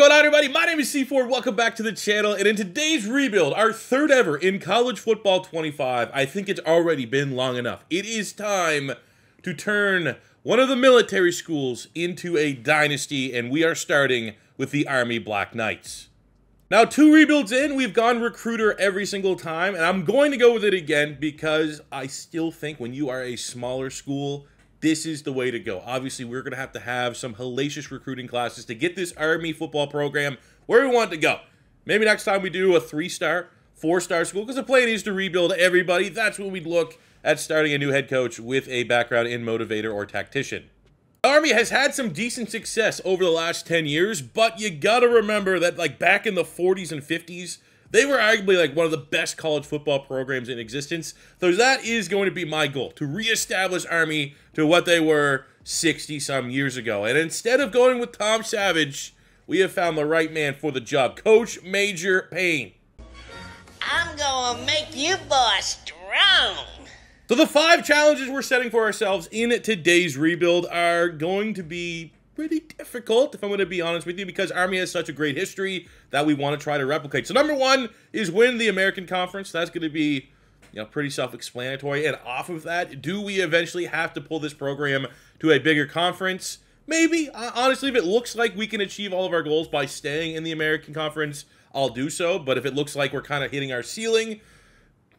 going on, everybody? My name is C4. Welcome back to the channel. And in today's rebuild, our third ever in College Football 25, I think it's already been long enough. It is time to turn one of the military schools into a dynasty, and we are starting with the Army Black Knights. Now, 2 rebuilds in, we've gone recruiter every single time, and I'm going to go with it again because I still think when you are a smaller school, this is the way to go. Obviously, we're going to have some hellacious recruiting classes to get this Army football program where we want it to go. Maybe next time we do a 3-star, 4-star school, because the plan is to rebuild everybody. That's when we'd look at starting a new head coach with a background in motivator or tactician. The Army has had some decent success over the last 10 years, but you got to remember that like back in the 40s and 50s, they were arguably like one of the best college football programs in existence. So that is going to be my goal, to reestablish Army to what they were 60-some years ago. And instead of going with Tom Savage, we have found the right man for the job, Coach Major Payne. I'm gonna make you boys strong. So the 5 challenges we're setting for ourselves in today's rebuild are going to be pretty difficult, if I'm going to be honest with you, because Army has such a great history that we want to try to replicate. So number 1 is win the American Conference. That's going to be, pretty self-explanatory. And off of that, do we eventually have to pull this program to a bigger conference? Maybe. Honestly, if it looks like we can achieve all of our goals by staying in the American Conference, I'll do so. But if it looks like we're kind of hitting our ceiling,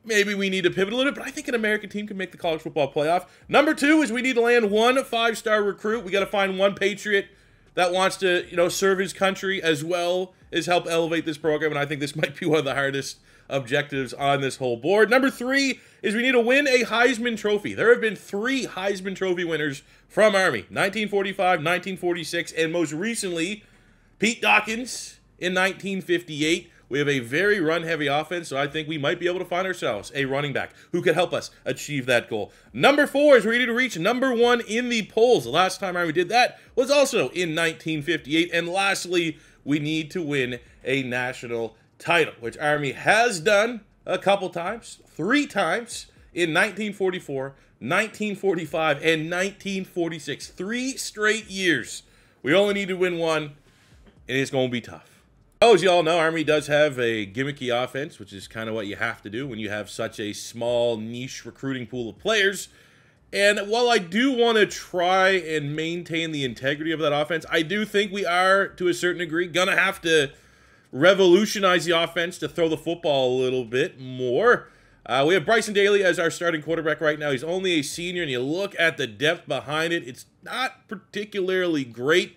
maybe we need to pivot a little bit, but I think an American team can make the college football playoff. Number 2 is we need to land 1 5-star recruit. We got to find 1 Patriot that wants to, serve his country as well as help elevate this program, and I think this might be one of the hardest objectives on this whole board. Number 3 is we need to win a Heisman Trophy. There have been 3 Heisman Trophy winners from Army, 1945, 1946, and most recently, Pete Dawkins in 1958. We have a very run-heavy offense, so I think we might be able to find ourselves a running back who could help us achieve that goal. Number 4 is we need to reach number 1 in the polls. The last time Army did that was also in 1958. And lastly, we need to win a national title, which Army has done a couple times, 3 times, in 1944, 1945, and 1946. 3 straight years. We only need to win 1, and it's going to be tough. Oh, as you all know, Army does have a gimmicky offense, which is kind of what you have to do when you have such a small, niche recruiting pool of players. And while I do want to try and maintain the integrity of that offense, I do think we are, to a certain degree, going to have to revolutionize the offense to throw the football a little bit more. We have Bryson Daly as our starting quarterback right now. He's only a senior, and you look at the depth behind it, it's not particularly great.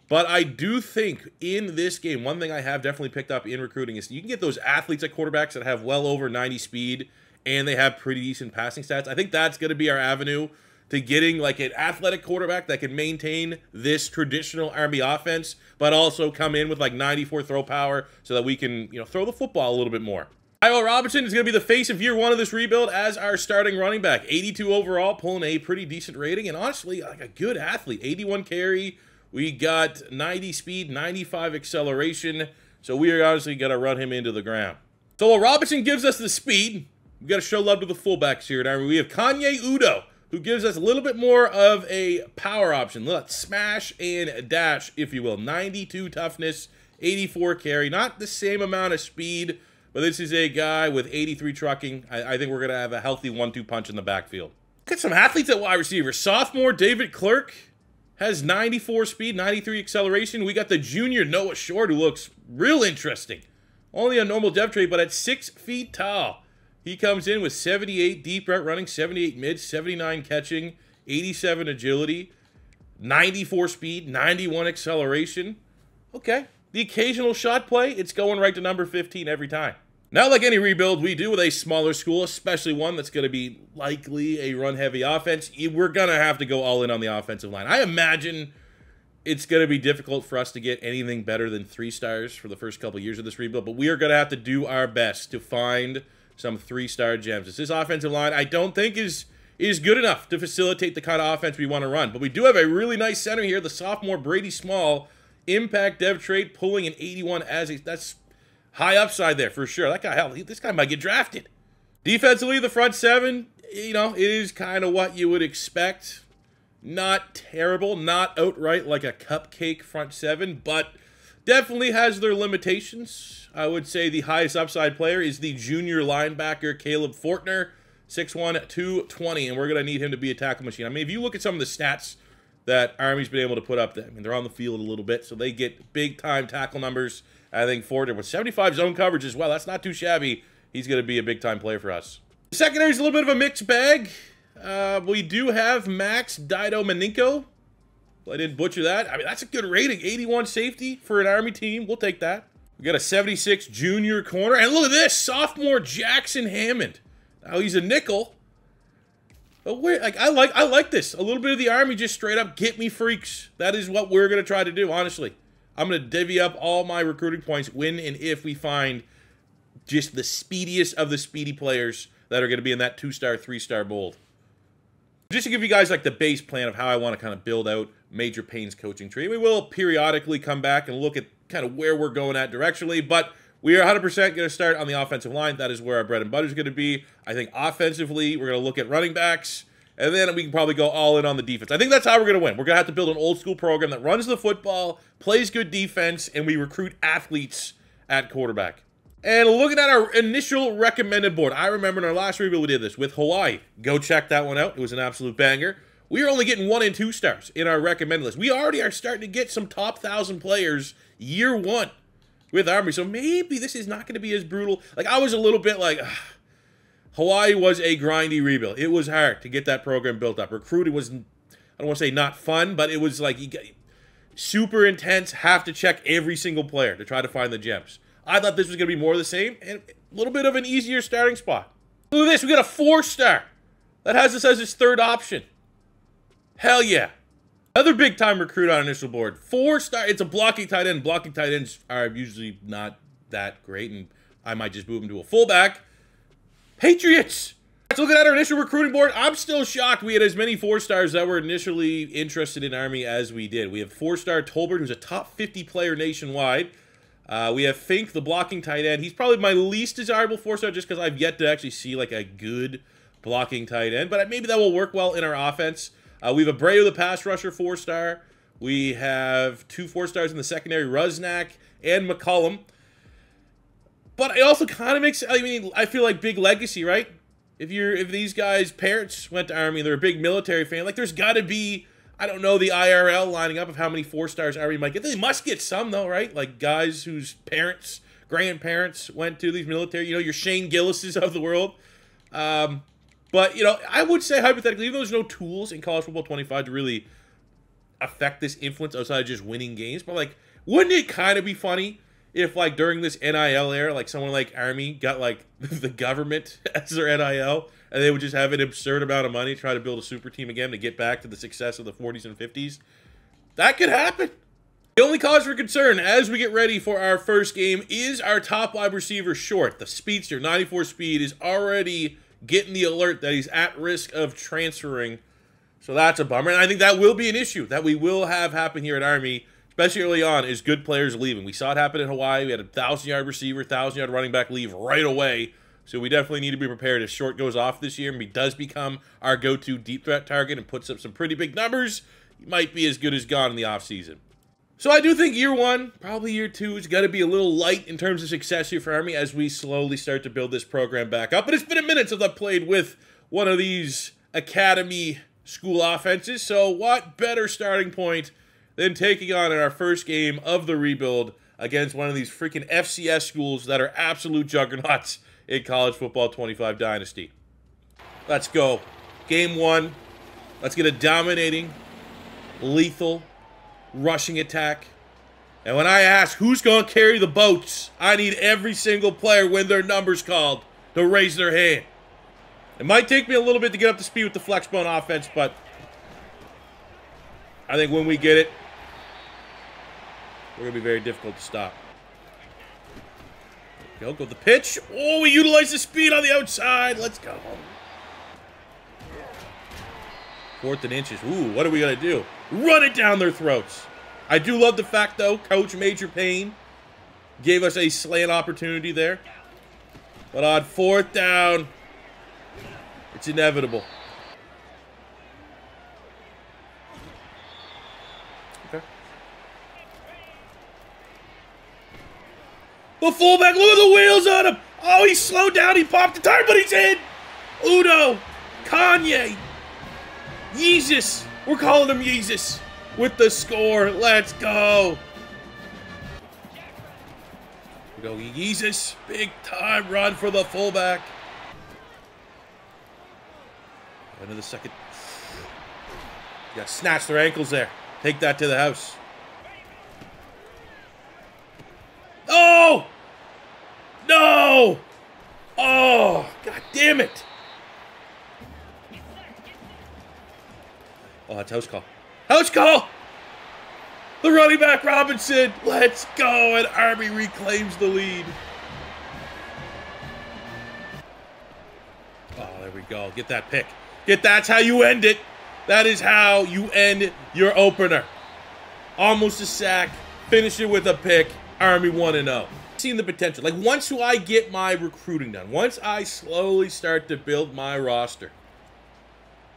But I do think in this game, one thing I have definitely picked up in recruiting is you can get those athletes at quarterbacks that have well over 90 speed and they have pretty decent passing stats. I think that's going to be our avenue to getting like an athletic quarterback that can maintain this traditional Army offense, but also come in with like 94 throw power so that we can, throw the football a little bit more. Kyle Robinson is going to be the face of year 1 of this rebuild as our starting running back. 82 overall, pulling a pretty decent rating, and honestly, like a good athlete. 81 carry. We got 90 speed, 95 acceleration, so we are honestly going to run him into the ground. So while Robinson gives us the speed, we got to show love to the fullbacks here at Army. We have Kanye Udo, who gives us a little bit more of a power option. Let's smash and dash, if you will. 92 toughness, 84 carry. Not the same amount of speed, but this is a guy with 83 trucking. I think we're going to have a healthy 1-2 punch in the backfield. Look at some athletes at wide receiver. Sophomore David Clerk has 94 speed, 93 acceleration. We got the junior Noah Short, who looks real interesting. Only a normal depth trait, but at 6 feet tall. He comes in with 78 deep route running, 78 mid, 79 catching, 87 agility, 94 speed, 91 acceleration. Okay. The occasional shot play, it's going right to number 15 every time. Now, like any rebuild we do with a smaller school, especially one that's going to be likely a run-heavy offense, we're going to have to go all in on the offensive line. I imagine it's going to be difficult for us to get anything better than 3 stars for the first couple years of this rebuild, but we are going to have to do our best to find some 3-star gems. This offensive line, I don't think is good enough to facilitate the kind of offense we want to run, but we do have a really nice center here, the sophomore Brady Small, impact dev trait, pulling an 81 as a... That's high upside there for sure. That guy, hell, this guy might get drafted. Defensively, the front 7, it is kind of what you would expect. Not terrible, not outright like a cupcake front 7, but Definitely has their limitations. I would say the highest upside player is the junior linebacker, Caleb Fortner, 6'1", 220, and we're going to need him to be a tackle machine. I mean, if you look at some of the stats that Army's been able to put up there, I mean, they're on the field a little bit, so they get big-time tackle numbers. I think Fortner, with 75 zone coverage as well, that's not too shabby. He's going to be a big-time player for us. The secondary is a little bit of a mixed bag. We do have Max Dido Maninko. I didn't butcher that. I mean, that's a good rating. 81 safety for an Army team. We'll take that. We got a 76 junior corner. And look at this. Sophomore Jackson Hammond. Now he's a nickel. But wait, like I like this. A little bit of the Army just straight up get me freaks. That is what we're going to try to do, honestly. I'm going to divvy up all my recruiting points when and if we find just the speediest of the speedy players that are going to be in that 2-star, 3-star bold. Just to give you guys like the base plan of how I want to kind of build out Major Payne's coaching tree. We will periodically come back and look at kind of where we're going at directionally, but we are 100% going to start on the offensive line. That is where our bread and butter is going to be. I think offensively, we're going to look at running backs, and then we can probably go all in on the defense. I think that's how we're going to win. We're going to have to build an old school program that runs the football, plays good defense, and we recruit athletes at quarterback. And looking at our initial recommended board, I remember in our last review we did this with Hawaii. Go check that one out. It was an absolute banger. We are only getting 1 and 2 stars in our recommended list. We already are starting to get some top 1,000 players year 1 with Army. So maybe this is not going to be as brutal. Like, I was a little bit like, Hawaii was a grindy rebuild. It was hard to get that program built up. Recruiting was, I don't want to say not fun, but it was like super intense. Have to check every single player to try to find the gems. I thought this was going to be more of the same and a little bit of an easier starting spot. Look at this. We got a 4-star. That has us as its 3rd option. Hell yeah. Another big-time recruit on initial board. 4-star. It's a blocking tight end. Blocking tight ends are usually not that great, and I might just move him to a fullback. Patriots. Let's look at our initial recruiting board. I'm still shocked we had as many 4-stars that were initially interested in Army as we did. We have 4-star Tolbert, who's a top 50 player nationwide. We have Fink, the blocking tight end. He's probably my least desirable 4-star just because I've yet to actually see like a good blocking tight end. But maybe that will work well in our offense. We have Abreu, the pass rusher, 4-star. We have 2 4-stars in the secondary, Rusnak and McCollum. But it also kind of makes, I mean, I feel like big legacy, right? If these guys' parents went to Army and they're a big military fan, like there's got to be, I don't know, the IRL lining up of how many 4-stars Army might get. They must get some, though, right? Like guys whose parents, grandparents went to these military, you know, your Shane Gillises of the world. But, you know, I would say hypothetically, even though there's no tools in College Football 25 to really affect this influence outside of just winning games, but, like, wouldn't it kind of be funny if, like, during this NIL era, like, someone like Army got, like, the government as their NIL, and they would just have an absurd amount of money to try to build a super team again to get back to the success of the 40s and 50s? That could happen. The only cause for concern as we get ready for our first game is our top wide receiver Short. The speedster, 94 speed, is already getting the alert that he's at risk of transferring. So that's a bummer. And I think that will be an issue that we will have happen here at Army, especially early on, is good players leaving. We saw it happen in Hawaii. We had a 1,000-yard receiver, 1,000-yard running back leave right away. So we definitely need to be prepared if Short goes off this year and he does become our go-to deep threat target and puts up some pretty big numbers. He might be as good as gone in the offseason. So I do think year 1, probably year 2, is got to be a little light in terms of success here for Army as we slowly start to build this program back up. But it's been a minute since I've played with one of these academy school offenses. So what better starting point than taking on in our first game of the rebuild against one of these freaking FCS schools that are absolute juggernauts in College Football 25 Dynasty. Let's go. Game 1. Let's get a dominating, lethal, rushing attack. And when I ask who's going to carry the boats, I need every single player when their number's called to raise their hand. It might take me a little bit to get up to speed with the flexbone offense, but I think when we get it, we're going to be very difficult to stop. Go the pitch. Oh, we utilize the speed on the outside. Let's go. 4th and inches. Ooh, what are we going to do? Run it down their throats. I do love the fact, though, Coach Major Payne gave us a slant opportunity there. But on 4th down, it's inevitable. Okay. The fullback, look at the wheels on him. Oh, he slowed down. He popped the tire, but he's in. Udo, Kanye, Yeezus. We're calling him Yeezus with the score. Let's go. We go Yeezus. Big time run for the fullback. Into the second. You got to snatch their ankles there. Take that to the house. Oh! No! Oh, god damn it. Oh, that's house call. House call! The running back Robinson. Let's go. And Army reclaims the lead. Oh, there we go. Get that pick. That's how you end it. That is how you end your opener. Almost a sack. Finish it with a pick. Army 1-0. Seeing the potential. Like, once I get my recruiting done, once I slowly start to build my roster,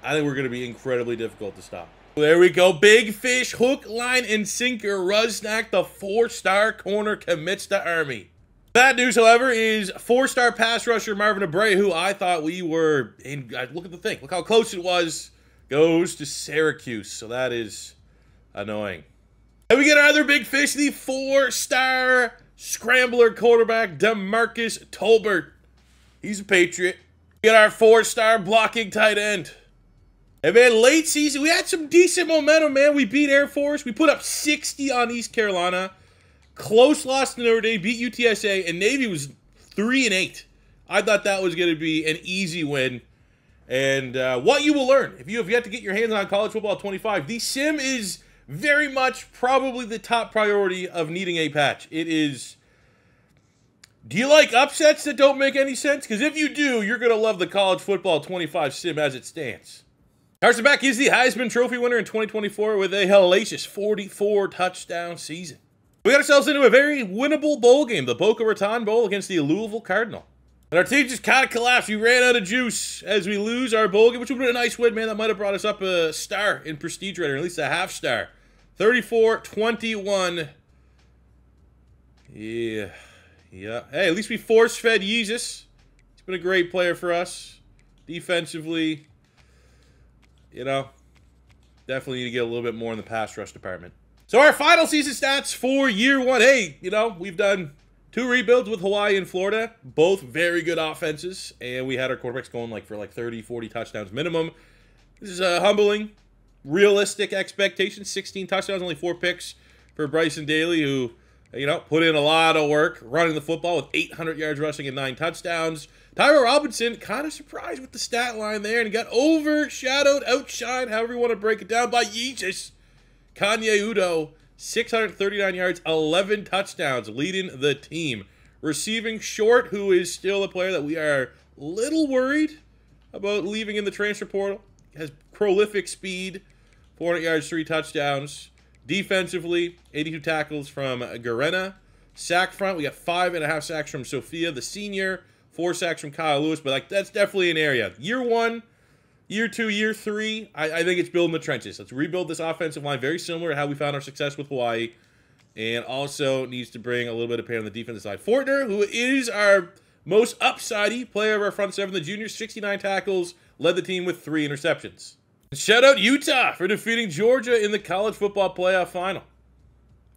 I think we're going to be incredibly difficult to stop. There we go. Big fish, hook, line, and sinker. Rusnak, the 4-star corner, commits to Army. Bad news, however, is 4-star pass rusher Marvin Abreu, who I thought we were in. Look at the thing. Look how close it was. Goes to Syracuse. So that is annoying. And we get our other big fish, the 4-star scrambler quarterback DeMarcus Tolbert. He's a Patriot. We get our 4-star blocking tight end. And man, late season, we had some decent momentum, man. We beat Air Force. We put up 60 on East Carolina. Close loss to Notre Dame, beat UTSA, and Navy was 3-8. I thought that was going to be an easy win. And what you will learn, if you have yet to get your hands on College Football 25, the sim is very much probably the top priority of needing a patch. It is, do you like upsets that don't make any sense? Because if you do, you're going to love the College Football 25 sim as it stands. Carson Beck is the Heisman Trophy winner in 2024 with a hellacious 44-touchdown season. We got ourselves into a very winnable bowl game, the Boca Raton Bowl against the Louisville Cardinal. And our team just kind of collapsed. We ran out of juice as we lose our bowl game, which would have been a nice win, man. That might have brought us up a star in Prestige Rating, or at least a half star. 34-21. Yeah. Hey, at least we force-fed Yeezus. He's been a great player for us. Defensively, you know, definitely need to get a little bit more in the pass rush department. So our final season stats for year one. Hey, you know, we've done 2 rebuilds with Hawaii and Florida. Both very good offenses. And we had our quarterbacks going for 30, 40 touchdowns minimum. This is a humbling, realistic expectation. 16 touchdowns, only 4 picks for Bryson Daly, who, you know, put in a lot of work running the football with 800 yards rushing and 9 touchdowns. Tyler Robinson, kind of surprised with the stat line there, and he got overshadowed, outshined, however you want to break it down, by Yeezus. Kanye Udo, 639 yards, 11 touchdowns, leading the team. Receiving Short, who is still a player that we are a little worried about leaving in the transfer portal. Has prolific speed, 400 yards, 3 touchdowns. Defensively, 82 tackles from Garena. Sack front, we got 5.5 sacks from Sophia, the senior. 4 sacks from Kyle Lewis, but that's definitely an area. Year 1, year 2, year 3, I think it's building the trenches. Let's rebuild this offensive line, very similar to how we found our success with Hawaii, and also needs to bring a little bit of pain on the defensive side. Fortner, who is our most upsidey player of our front 7, the junior, 69 tackles, led the team with 3 interceptions. Shout out Utah for defeating Georgia in the college football playoff final.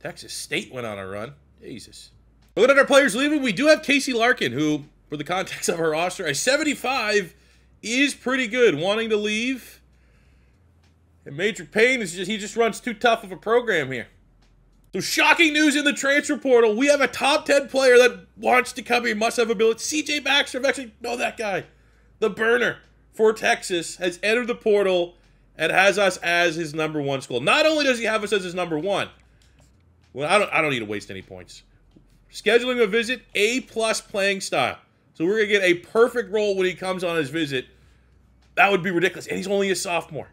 Texas State went on a run. Jesus. Looking at our players leaving, we do have Casey Larkin, who, for the context of our roster, a 75 is pretty good. Wanting to leave. And Major Payne is he just runs too tough of a program here. So shocking news in the transfer portal. We have a top 10 player that wants to come here, must have ability. CJ Baxter, I've actually know that guy. The burner for Texas has entered the portal and has us as his #1 school. Not only does he have us as his #1, well, I don't need to waste any points. Scheduling a visit, A+ playing style. So we're going to get a perfect role when he comes on his visit. That would be ridiculous. And he's only a sophomore.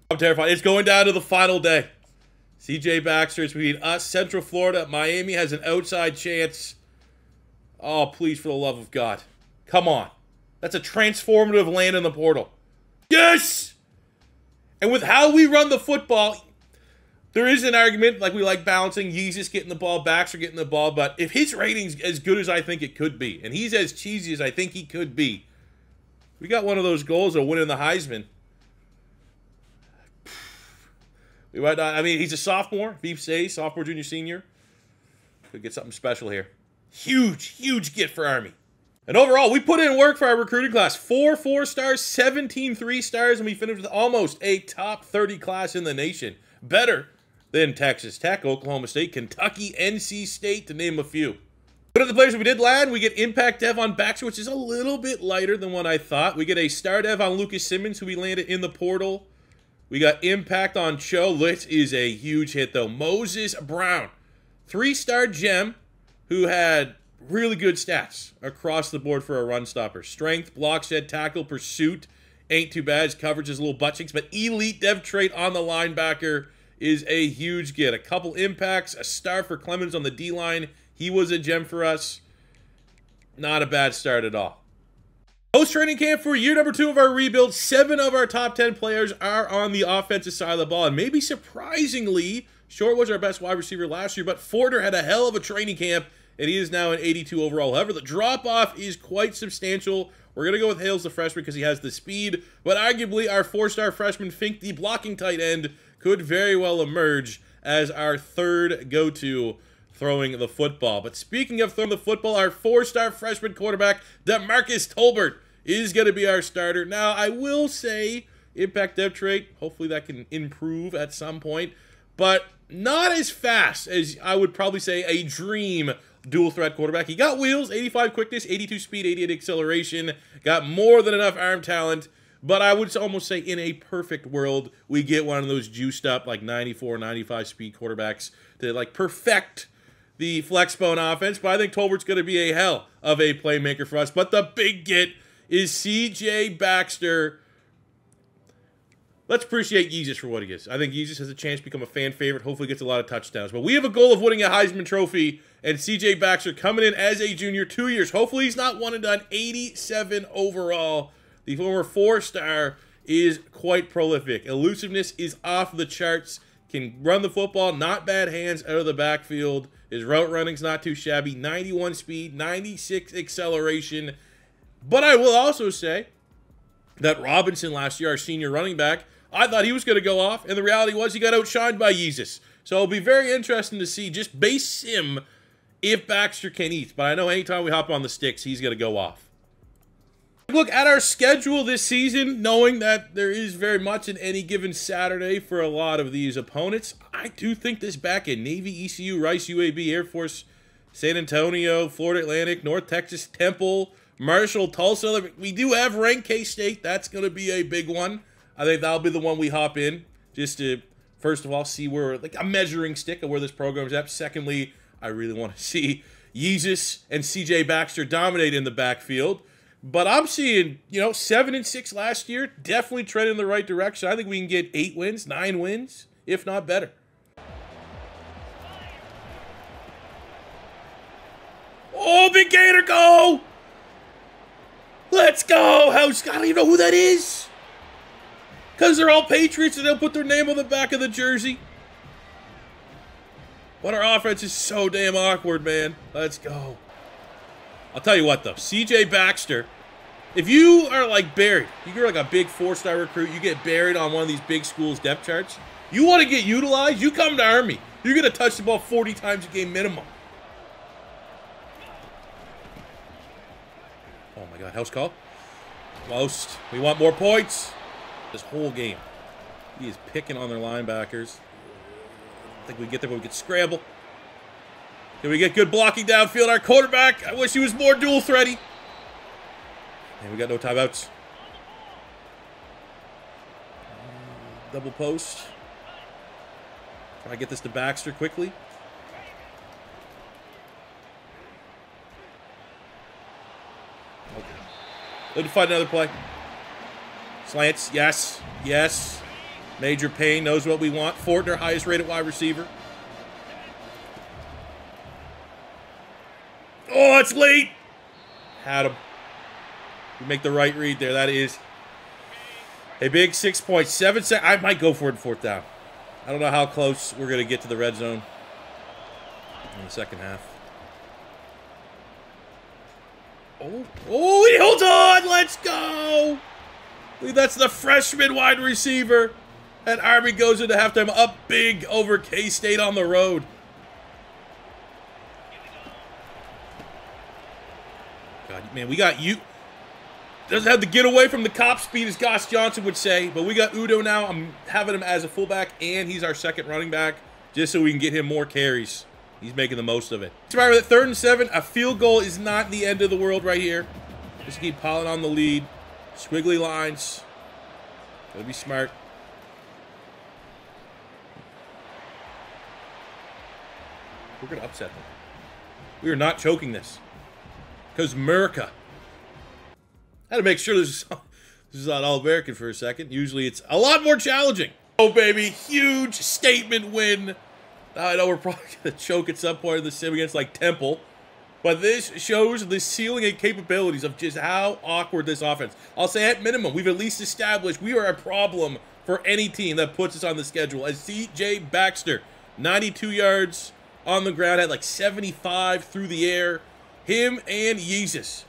I'm terrified. It's going down to the final day. CJ Baxter is between us, Central Florida. Miami has an outside chance. Oh, please, for the love of God. Come on. That's a transformative land in the portal. Yes! And with how we run the football, There is an argument, like we like balancing, Yeezus getting the ball, Baxter getting the ball, but if his rating's as good as I think it could be, and he's as cheesy as I think he could be, we got one of those goals of winning the Heisman. We might not, I mean, he's a sophomore, if he stays, sophomore, junior, senior. Could get something special here. Huge, huge get for Army. And overall, we put in work for our recruiting class. 4 4-stars, 17 3-stars, and we finished with almost a top 30 class in the nation. Better than Texas Tech, Oklahoma State, Kentucky, NC State, to name a few. One of the players we did land, we get Impact Dev on Baxter, which is a little bit lighter than what I thought. We get a Star Dev on Lucas Simmons, who we landed in the portal. We got Impact on Cho. This is a huge hit, though. Moses Brown, 3-star gem, who had really good stats across the board for a run stopper. Strength, block shed, tackle, pursuit. Ain't too bad. His coverage is a little butt cheeks, but elite dev trait on the linebacker is a huge get. A couple impacts, a star for Clemens on the D-line. He was a gem for us. Not a bad start at all. Post-training camp for year number 2 of our rebuild. 7 of our top 10 players are on the offensive side of the ball. And maybe surprisingly, Short was our best wide receiver last year, but Forder had a hell of a training camp, and he is now an 82 overall. However, the drop-off is quite substantial. We're going to go with Hales, the freshman, because he has the speed. But arguably, our 4-star freshman, Fink, the blocking tight end, could very well emerge as our third go-to throwing the football. But speaking of throwing the football, our 4-star freshman quarterback, DeMarcus Tolbert, is going to be our starter. Now, I will say, impact dev trait, hopefully that can improve at some point, but not as fast as I would probably say a dream dual threat quarterback. He got wheels, 85 quickness, 82 speed, 88 acceleration, got more than enough arm talent, but I would almost say in a perfect world, we get one of those juiced up like 94, 95 speed quarterbacks to like perfect the flexbone offense. But I think Tolbert's going to be a hell of a playmaker for us. But the big get is CJ Baxter. Let's appreciate Yeezus for what he is. I think Yeezus has a chance to become a fan favorite. Hopefully gets a lot of touchdowns. But we have a goal of winning a Heisman Trophy, and CJ Baxter coming in as a junior, 2 years. Hopefully he's not one and done. 87 overall. The former 4-star is quite prolific. Elusiveness is off the charts. Can run the football, not bad hands out of the backfield. His route running's not too shabby. 91 speed, 96 acceleration. But I will also say that Robinson last year, our senior running back, I thought he was going to go off, and the reality was he got outshined by Yeezus. So it'll be very interesting to see just base sim if Baxter can eat. But I know anytime we hop on the sticks, he's going to go off. Look at our schedule this season, knowing that there is very much in any given Saturday for a lot of these opponents. I do think this back in Navy, ECU, Rice, UAB, Air Force, San Antonio, Florida Atlantic, North Texas, Temple, Marshall, Tulsa. We do have ranked K-State. That's going to be a big one. I think that'll be the one we hop in just to, first of all, see where, like a measuring stick of where this program's at. Secondly, I really want to see Yeezus and CJ Baxter dominate in the backfield. But I'm seeing, 7-6 last year, definitely trending in the right direction. I think we can get 8 wins, 9 wins, if not better. Oh, big gator, go! Let's go! I don't even know who that is. Because they're all Patriots and they'll put their name on the back of the jersey. But our offense is so damn awkward, man. Let's go. I'll tell you what, though. CJ Baxter, if you are, like, buried, you're like a big 4-star recruit, you get buried on one of these big schools' depth charts, you want to get utilized, you come to Army. You're going to touch the ball 40 times a game minimum. Oh, my God. House call. Most. We want more points. This whole game. He is picking on their linebackers. I think we get there, but we get scramble. Can we get good blocking downfield? Our quarterback, I wish he was more dual thready. And we got no timeouts. Double post. Try to get this to Baxter quickly. Okay. Let him find another play. Slants, yes, yes. Major Payne knows what we want. Fortner, highest rated wide receiver. Oh, it's late. Had him. We make the right read there. That is a big 6.7 seconds. I might go for it in 4th down. I don't know how close we're going to get to the red zone in the second half. Oh, he holds on. Let's go. That's the freshman wide receiver. And Army goes into halftime up big over K-State on the road. God, man, we got you. Doesn't have to get away from the cop speed, as Goss Johnson would say. But we got Udo now. I'm having him as a fullback, and he's our second running back, just so we can get him more carries. He's making the most of it. Remember that 3rd and 7, a field goal is not the end of the world right here. Just keep piling on the lead. Squiggly lines. Gotta be smart. We're gonna upset them. We are not choking this. Because America. I had to make sure this is not All-American for a second. Usually it's a lot more challenging. Oh, baby. Huge statement win. Now, I know we're probably going to choke at some point in the sim against, like, Temple. But this shows the ceiling and capabilities of just how awkward this offense. I'll say at minimum, we've at least established we are a problem for any team that puts us on the schedule. As C.J. Baxter, 92 yards on the ground, had like 75 through the air. Him and Yeezus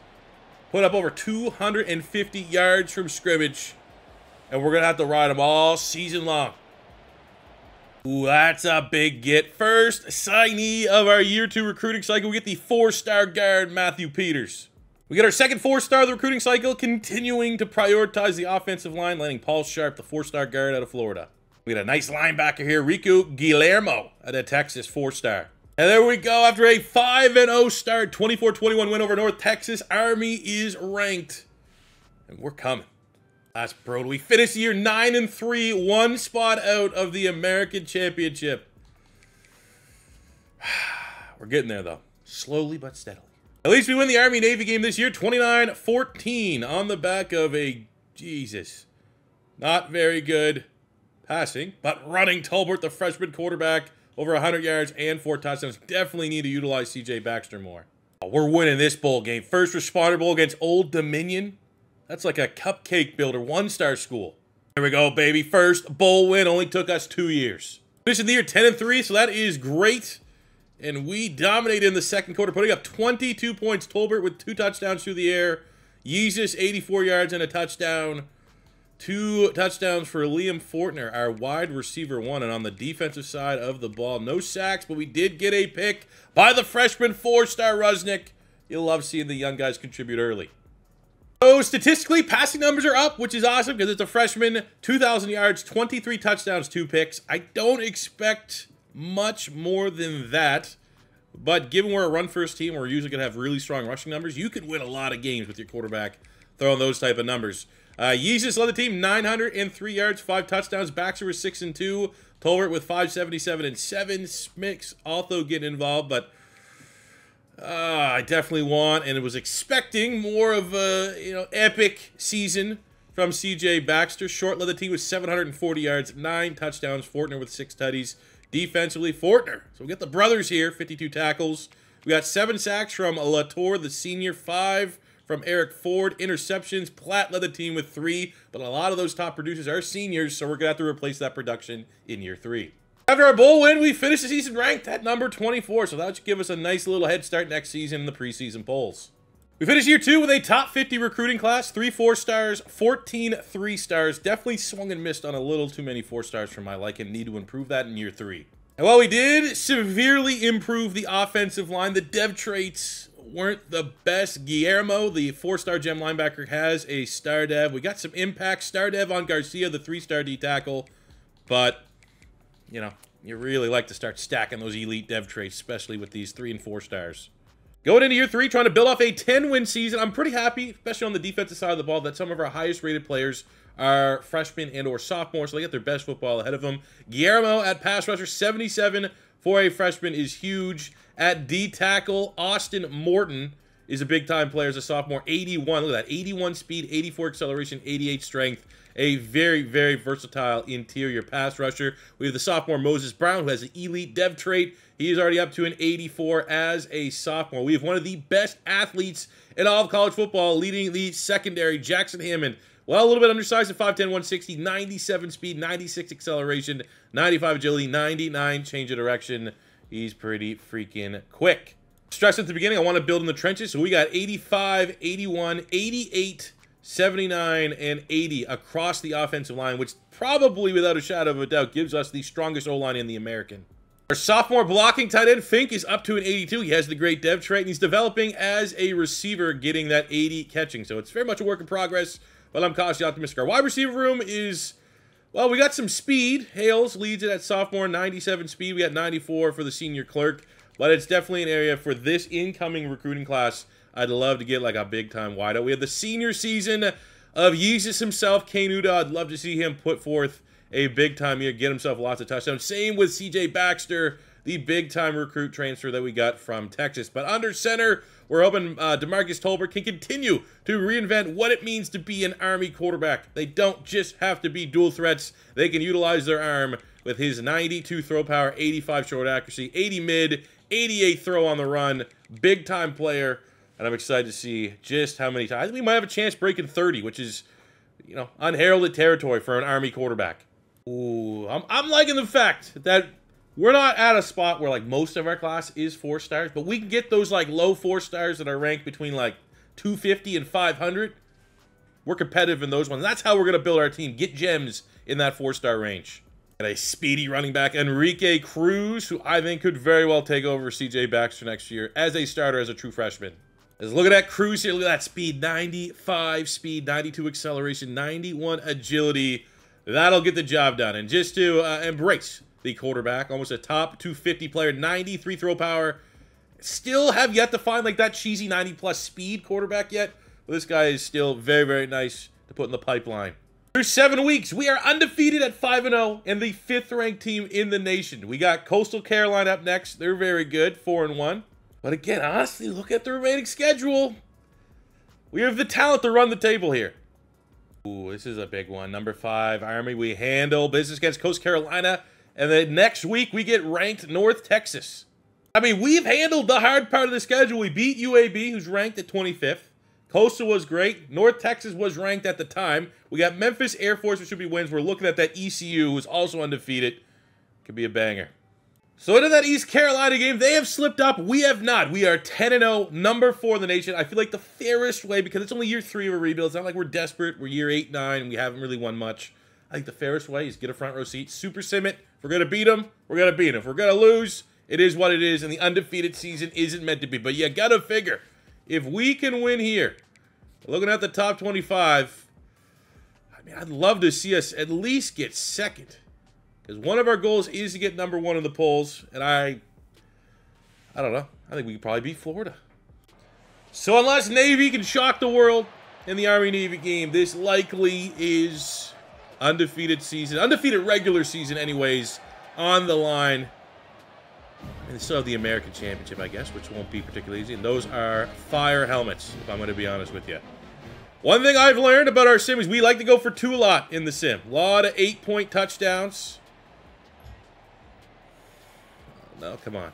put up over 250 yards from scrimmage. And we're going to have to ride them all season long. Ooh, that's a big get. First signee of our Year 2 recruiting cycle. We get the 4-star guard, Matthew Peters. We get our second 4-star of the recruiting cycle, continuing to prioritize the offensive line, landing Paul Sharp, the 4-star guard out of Florida. We got a nice linebacker here, Rico Guillermo, out of Texas, 4-star. And there we go. After a 5-0 start, 24-21 win over North Texas, Army is ranked. And we're coming. That's brutal. We finished the year 9-3, one spot out of the American Championship. We're getting there, though. Slowly but steadily. At least we win the Army-Navy game this year, 29-14, on the back of a, Jesus, not very good passing, but running Tolbert, the freshman quarterback, over 100 yards and 4 touchdowns. Definitely need to utilize C.J. Baxter more. Oh, we're winning this bowl game. First Responder Bowl against Old Dominion. That's like a cupcake builder, 1-star school. There we go, baby. First bowl win. Only took us 2 years. Finishing the year 10-3, so that is great. And we dominated in the second quarter, putting up 22 points. Tolbert with 2 touchdowns through the air. Yeezus, 84 yards and a touchdown. 2 touchdowns for Liam Fortner, our wide receiver 1. And on the defensive side of the ball, no sacks, but we did get a pick by the freshman 4-star Rusnick. You'll love seeing the young guys contribute early. So statistically, passing numbers are up, which is awesome because it's a freshman, 2,000 yards, 23 touchdowns, 2 picks. I don't expect much more than that, but given we're a run-first team, we're usually going to have really strong rushing numbers. You could win a lot of games with your quarterback throwing those type of numbers. Yeezus led the team, 903 yards, 5 touchdowns. Baxter was 6-2. Tolbert with 577 and 7. Smicks also getting involved, but I definitely want and was expecting more of a epic season from C.J. Baxter. Short led the team with 740 yards, 9 touchdowns. Fortner with 6 tutties. Defensively, Fortner. So we got the brothers here, 52 tackles. We got 7 sacks from Latour, the senior, 5 from Eric Ford. Interceptions, Platt led the team with 3, but a lot of those top producers are seniors, so we're going to have to replace that production in year 3. After our bowl win, we finished the season ranked at number 24, so that should give us a nice little head start next season in the preseason polls. We finished year 2 with a top 50 recruiting class, 3 4-stars, 14 3-stars. Definitely swung and missed on a little too many 4-stars for my liking. Need to improve that in year 3. And while we did severely improve the offensive line, the dev traits weren't the best. Guillermo, the 4-star gem linebacker, has a star dev. We got some impact. Star dev on Garcia, the 3-star D tackle, but you really like to start stacking those elite dev traits, especially with these 3 and 4 stars. Going into year 3, trying to build off a 10-win season. I'm pretty happy, especially on the defensive side of the ball, that some of our highest-rated players are freshmen and or sophomores, so they get their best football ahead of them. Guillermo at pass rusher, 77 for a freshman is huge. At D tackle, Austin Morton is a big-time player as a sophomore, 81. Look at that, 81 speed, 84 acceleration, 88 strength. A very, very versatile interior pass rusher. We have the sophomore Moses Brown, who has an elite dev trait. He is already up to an 84 as a sophomore. We have one of the best athletes in all of college football leading the secondary, Jackson Hammond, Well, a little bit undersized at 5'10", 160, 97 speed, 96 acceleration, 95 agility, 99 change of direction. He's pretty freaking quick. Stress at the beginning, I want to build in the trenches. So we got 85, 81, 88, 79, and 80 across the offensive line, which probably, without a shadow of a doubt, gives us the strongest O-line in the American. Our sophomore blocking tight end, Fink, is up to an 82. He has the great dev trait, and he's developing as a receiver, getting that 80 catching. So it's very much a work in progress, but I'm cautiously optimistic. Our wide receiver room is, well, we got some speed. Hales leads it at sophomore, 97 speed. We got 94 for the senior clerk, but it's definitely an area for this incoming recruiting class I'd love to get like a big-time wideout. We have the senior season of Yeezus himself, Kane Uda. I'd love to see him put forth a big-time year, get himself lots of touchdowns. Same with C.J. Baxter, the big-time recruit transfer that we got from Texas. But under center, we're hoping DeMarcus Tolbert can continue to reinvent what it means to be an Army quarterback. They don't just have to be dual threats. They can utilize their arm with his 92 throw power, 85 short accuracy, 80 mid, 88 throw on the run. Big-time player. And I'm excited to see just how many times. I think we might have a chance breaking 30, which is, you know, unheralded territory for an Army quarterback. Ooh, I'm liking the fact that we're not at a spot where, like, most of our class is 4 stars, but we can get those, like, low 4 stars that are ranked between, like, 250 and 500. We're competitive in those ones. That's how we're going to build our team. Get gems in that 4-star range. And a speedy running back, Enrique Cruz, who I think could very well take over C.J. Baxter next year as a starter, as a true freshman. Let's look at that Cruz here. Look at that speed. 95 speed, 92 acceleration, 91 agility. That'll get the job done. And just to embrace the quarterback, almost a top 250 player, 93 throw power. Still have yet to find like that cheesy 90-plus speed quarterback yet. But this guy is still very, very nice to put in the pipeline. Through 7 weeks, we are undefeated at 5-0 and the 5th-ranked team in the nation. We got Coastal Carolina up next. They're very good, 4-1. But again, honestly, look at the remaining schedule. We have the talent to run the table here. Ooh, this is a big one. Number 5, Army. We handle business against Coastal Carolina. And then next week, we get ranked North Texas. I mean, we've handled the hard part of the schedule. We beat UAB, who's ranked at 25th. Coastal was great. North Texas was ranked at the time. We got Memphis Air Force, which should be wins. We're looking at that ECU, who's also undefeated. Could be a banger. So into that East Carolina game, they have slipped up. We have not. We are 10-0, number 4 in the nation. I feel like the fairest way, because it's only year 3 of a rebuild. It's not like we're desperate. We're year 8, 9, and we haven't really won much. I think the fairest way is get a front row seat. Super sim it. If we're going to beat them, we're going to beat them. If we're going to lose, it is what it is, and the undefeated season isn't meant to be. But you got to figure, if we can win here, looking at the top 25, I mean, I'd love to see us at least get 2nd. Because one of our goals is to get number 1 in the polls, and I don't know. I think we could probably beat Florida. So unless Navy can shock the world in the Army-Navy game, this likely is undefeated season, undefeated regular season anyways, on the line. And they still have the American Championship, I guess, which won't be particularly easy. And those are fire helmets, if I'm going to be honest with you. One thing I've learned about our sim is we like to go for 2 a lot in the sim. A lot of 8-point touchdowns. No, come on.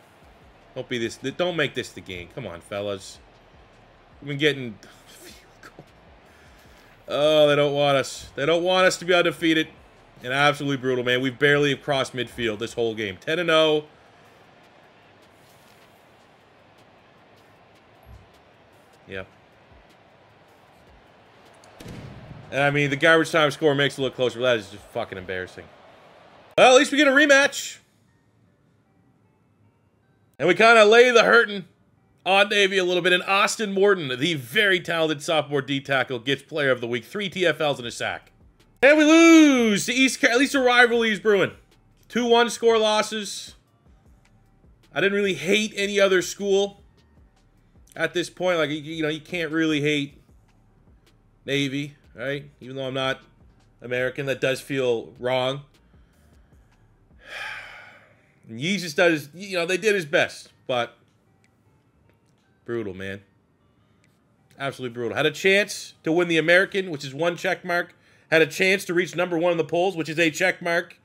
Don't be this. Don't make this the game. Come on, fellas. We've been getting field goal. Oh, they don't want us. They don't want us to be undefeated. And absolutely brutal, man. We've barely crossed midfield this whole game. 10-0. Yep. And I mean, the garbage time score makes it look closer, but that is just fucking embarrassing. Well, at least we get a rematch. And we kind of lay the hurting on Navy a little bit. And Austin Morton, the very talented sophomore D-tackle, gets player of the week. 3 TFLs and a sack. And we lose to East Carolina. At least a rivalry is brewing. 2-1 score losses. I didn't really hate any other school at this point. Like, you know, you can't really hate Navy, right? Even though I'm not American, that does feel wrong. And Yeezus does, you know, they did his best, but brutal, man. Absolutely brutal. Had a chance to win the American, which is 1 check mark. Had a chance to reach number 1 in the polls, which is a check mark.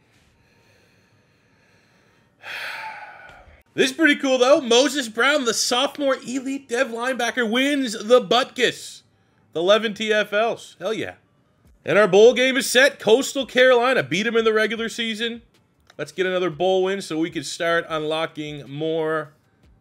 This is pretty cool, though. Moses Brown, the sophomore elite dev linebacker, wins the butt kiss. The 11 TFLs. Hell yeah. And our bowl game is set. Coastal Carolina beat them in the regular season. Let's get another bowl win so we can start unlocking more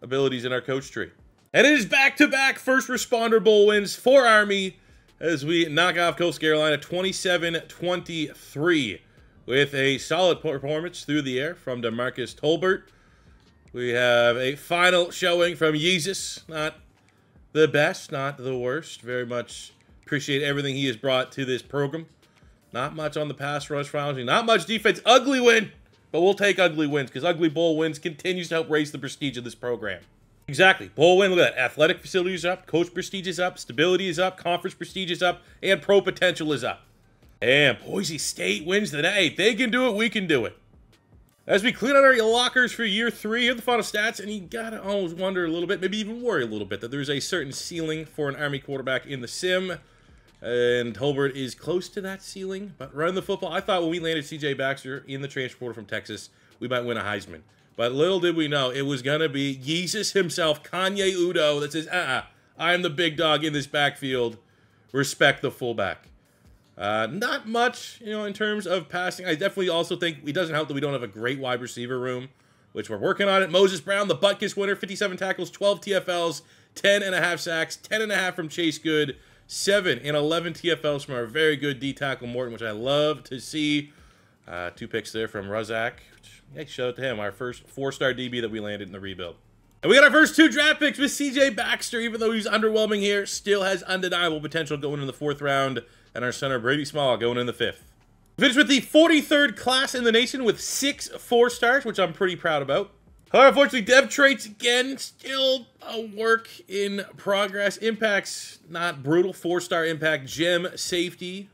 abilities in our coach tree. And it is back-to-back first responder bowl wins for Army as we knock off Coastal Carolina 27-23 with a solid performance through the air from DeMarcus Tolbert. We have a final showing from Yeezus. Not the best, not the worst. Very much appreciate everything he has brought to this program. Not much on the pass rush front, not much defense. Ugly win, but we'll take ugly wins because ugly bowl wins continues to help raise the prestige of this program. Exactly. Bowl win, look at that. Athletic facility is up, coach prestige is up, stability is up, conference prestige is up, and pro potential is up. And Boise State wins the night. If they can do it, we can do it. As we clean out our lockers for year 3, here are the final stats, and you gotta always wonder a little bit, maybe even worry a little bit, that there's a certain ceiling for an Army quarterback in the sim. And Tolbert is close to that ceiling, but running the football, I thought when we landed C.J. Baxter in the transfer portal from Texas, we might win a Heisman. But little did we know, it was going to be Yeezus himself, Kanye Udo, that says, I am the big dog in this backfield. Respect the fullback. Not much, in terms of passing. I definitely also think it doesn't help that we don't have a great wide receiver room, which we're working on it. Moses Brown, the Butkus winner, 57 tackles, 12 TFLs, 10.5 sacks, 10.5 from Chase Good, 7 and 11 TFLs from our very good D-tackle Morton, which I love to see. 2 picks there from Razak. Hey, shout out to him, our first 4-star DB that we landed in the rebuild. And we got our first 2 draft picks with C.J. Baxter, even though he's underwhelming here, still has undeniable potential going in the 4th round, and our center Brady Small going in the 5th. We finished with the 43rd class in the nation with 6 4-stars, which I'm pretty proud about. However, unfortunately, dev traits, again, still a work in progress. Impacts, not brutal. 4-star impact, gem, safety.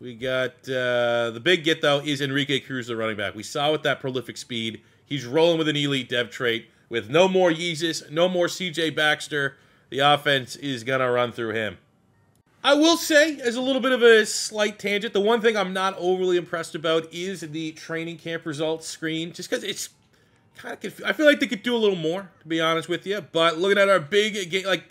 We got, the big get, though, is Enrique Cruz, the running back. We saw with that prolific speed, he's rolling with an elite dev trait. With no more Yeezus, no more C.J. Baxter, the offense is going to run through him. I will say, as a little bit of a slight tangent, the one thing I'm not overly impressed about is the training camp results screen, just because it's kind of confusing. I feel like they could do a little more, to be honest with you, but looking at our big game, like,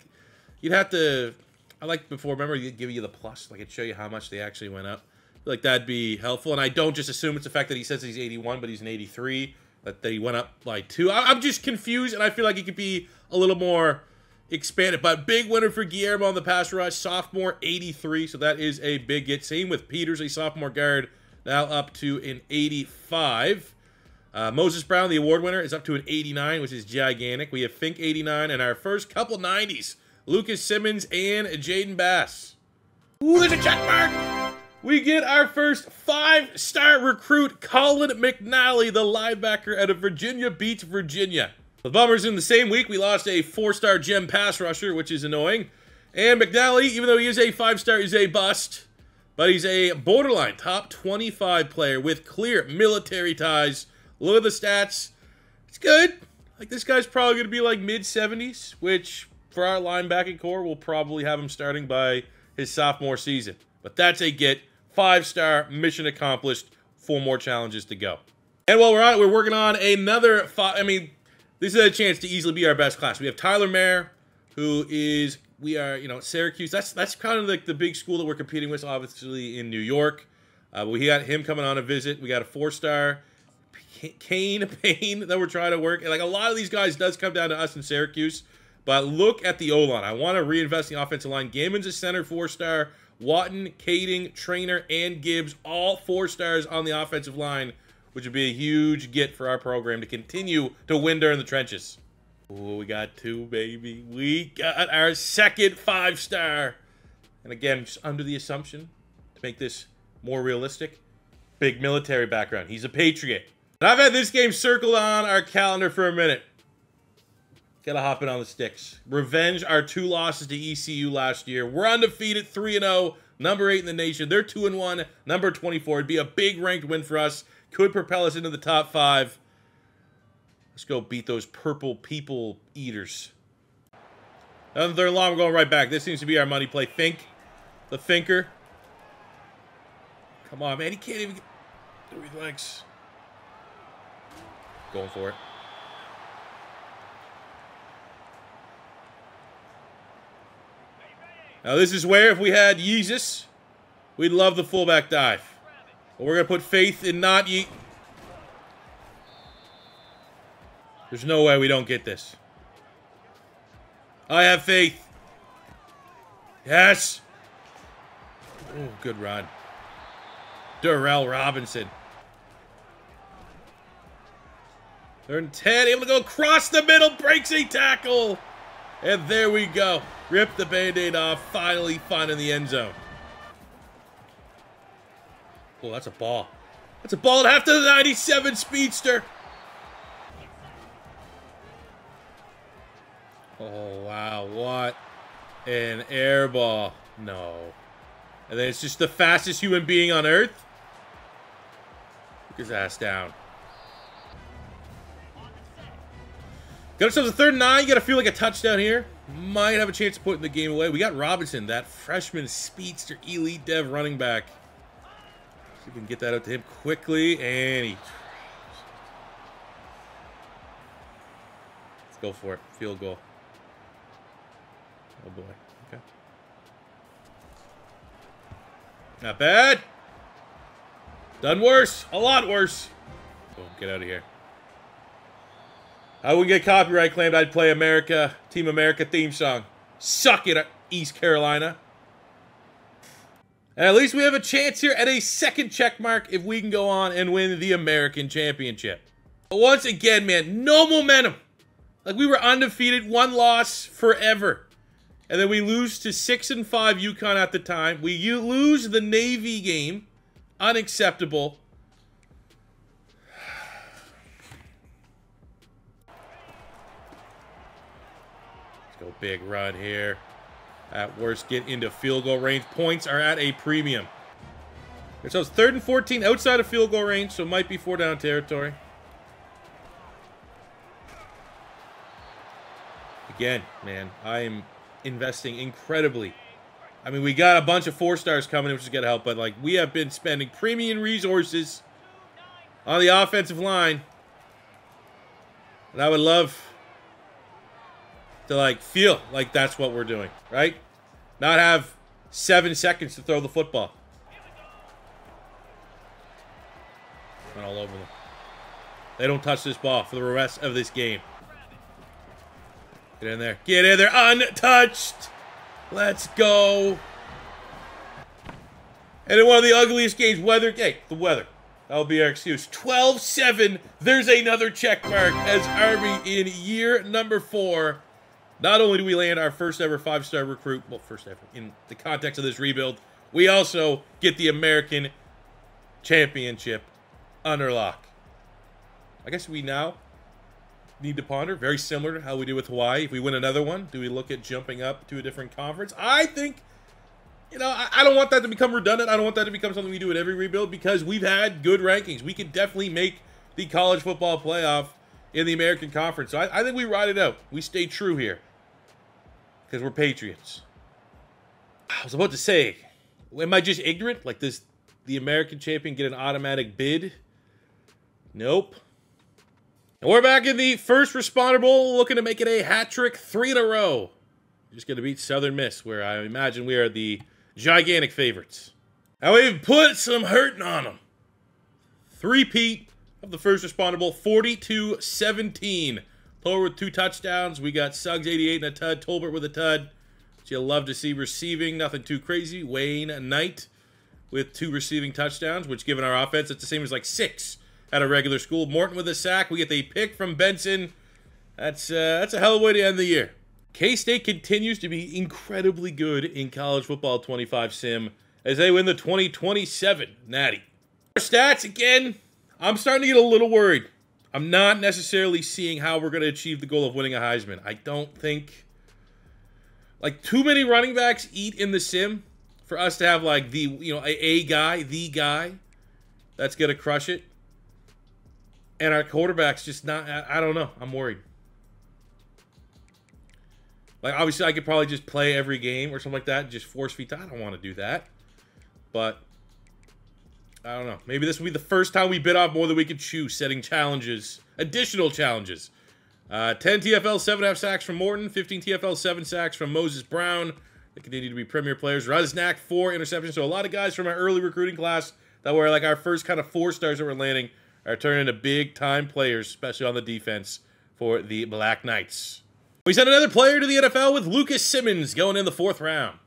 you'd have to... I like before, remember, you'd give you the plus, like it'd show you how much they actually went up. I feel like that'd be helpful, and I don't just assume it's the fact that he says he's 81, but he's an 83, that he went up by 2. I'm just confused, and I feel like it could be a little more expanded. But big winner for Guillermo on the pass rush, sophomore, 83, so that is a big get. Same with Peters, a sophomore guard, now up to an 85. Moses Brown, the award winner, is up to an 89, which is gigantic. We have Fink 89, and our first couple 90s. Lucas Simmons and Jaden Bass. Ooh, there's a check mark! We get our first 5-star recruit, Colin McNally, the linebacker out of Virginia Beach, Virginia. The Bombers in the same week, we lost a 4-star gem pass rusher, which is annoying. And McNally, even though he is a 5-star, is a bust. But he's a borderline top 25 player with clear military ties. Look at the stats. It's good. Like, this guy's probably going to be like mid-70s, which... for our linebacking core, we'll probably have him starting by his sophomore season. But that's a get. 5-star, mission accomplished. 4 more challenges to go. And while we're on it, we're working on another 5. I mean, this is a chance to easily be our best class. We have Tyler Mayer, who is, Syracuse. That's kind of like the big school that we're competing with, obviously, in New York. We got him coming on a visit. We got a 4-star Kane Payne that we're trying to work. And like a lot of these guys does come down to us in Syracuse. But look at the O-line. I want to reinvest in the offensive line. Gaiman's a center, 4-star. Watton, Kading, Trainer, and Gibbs, all 4-stars on the offensive line, which would be a huge get for our program to continue to win during the trenches. Oh, we got 2, baby. We got our second 5-star. And again, just under the assumption, to make this more realistic, big military background. He's a Patriot. And I've had this game circled on our calendar for a minute. Gotta hop in on the sticks. Revenge our 2 losses to ECU last year. We're undefeated, 3-0, number 8 in the nation. They're 2-1, number 24. It'd be a big ranked win for us. Could propel us into the top 5. Let's go beat those purple people eaters. Another third and long, we're going right back. This seems to be our money play. Fink, the Finker. Come on, man. He can't even get 3 legs. Going for it. Now, this is where, if we had Yeezus, We'd love the fullback dive. But we're going to put faith in not Yeet. There's no way we don't get this. I have faith. Yes. Oh, good run. Darrell Robinson. 3rd and 10. Able to go across the middle. Breaks a tackle. And there we go. Rip the Band-Aid off. Finally finding the end zone. Oh, that's a ball. That's a ball at half to the 97 speedster. Oh, wow. What an air ball. No. And then it's just the fastest human being on earth. Took his ass down. Got ourselves a 3rd and 9. You got to feel like a touchdown here. Might have a chance of putting the game away. We got Robinson, that freshman speedster elite dev running back. See if we can get that out to him quickly. And he... Let's go for it. Field goal. Oh boy. Okay. Not bad. Done worse. A lot worse. Boom. Get out of here. I wouldn't get copyright claimed. I'd play America, Team America theme song. Suck it, East Carolina. And at least we have a chance here at a 2nd check mark if we can go on and win the American Championship. But once again, man, no momentum. Like, we were undefeated, 1 loss forever. And then we lose to 6 and 5 UConn at the time. We lose the Navy game. Unacceptable. Let's go big run here. At worst, get into field goal range. Points are at a premium. So it's 3rd and 14 outside of field goal range, so it might be 4 down territory. Again, man, I am investing incredibly. I mean, we got a bunch of 4-stars coming, which is going to help, but, like, we have been spending premium resources on the offensive line. And I would love to, like, feel like that's what we're doing, right? Not have 7 seconds to throw the football. Run all over them. They don't touch this ball for the rest of this game. Get in there. Get in there. Untouched. Let's go. And in one of the ugliest games, weather. Hey, the weather. That'll be our excuse. 12-7. There's another check mark as Army in year number 4. Not only do we land our first ever 5-star recruit, well, first ever in the context of this rebuild, we also get the American Championship under lock. I guess we now need to ponder, very similar to how we do with Hawaii. If we win another one, do we look at jumping up to a different conference? I think, you know, I don't want that to become redundant. I don't want that to become something we do at every rebuild because we've had good rankings. We can definitely make the college football playoff in the American Conference. So I think we ride it out. We stay true here because we're Patriots. I was about to say, am I just ignorant? Like, does the American champion get an automatic bid? Nope. And we're back in the first responder bowl, looking to make it a hat trick 3 in a row. Just going to beat Southern Miss, where I imagine we are the gigantic favorites. Now we've put some hurting on them. 3-peat of the first responder bowl, 42-17. Thor with 2 touchdowns. We got Suggs 88 and a tud. Tolbert with a tud. Which you'll love to see receiving. Nothing too crazy. Wayne Knight with 2 receiving touchdowns, which given our offense, it's the same as like 6 at a regular school. Morton with a sack. We get the pick from Benson. That's a hell of a way to end the year. K-State continues to be incredibly good in college football 25 sim as they win the 2027 Natty. Our stats, again, I'm starting to get a little worried. I'm not necessarily seeing how we're going to achieve the goal of winning a Heisman. I don't think, like, too many running backs eat in the sim for us to have, like, the, you know, a guy, the guy that's going to crush it. And our quarterback's just not, I don't know. I'm worried. Like, obviously, I could probably just play every game or something like that and just force feed. I don't want to do that. But, I don't know. Maybe this will be the first time we bit off more than we could chew, setting challenges, additional challenges. 10 TFL 7.5 sacks from Morton, 15 TFL 7 sacks from Moses Brown, They continue to be premier players. Rusnak, 4 interceptions. So a lot of guys from our early recruiting class that were like our first kind of 4 stars that were landing are turning into big-time players, especially on the defense for the Black Knights. We sent another player to the NFL with Lucas Simmons going in the 4th round.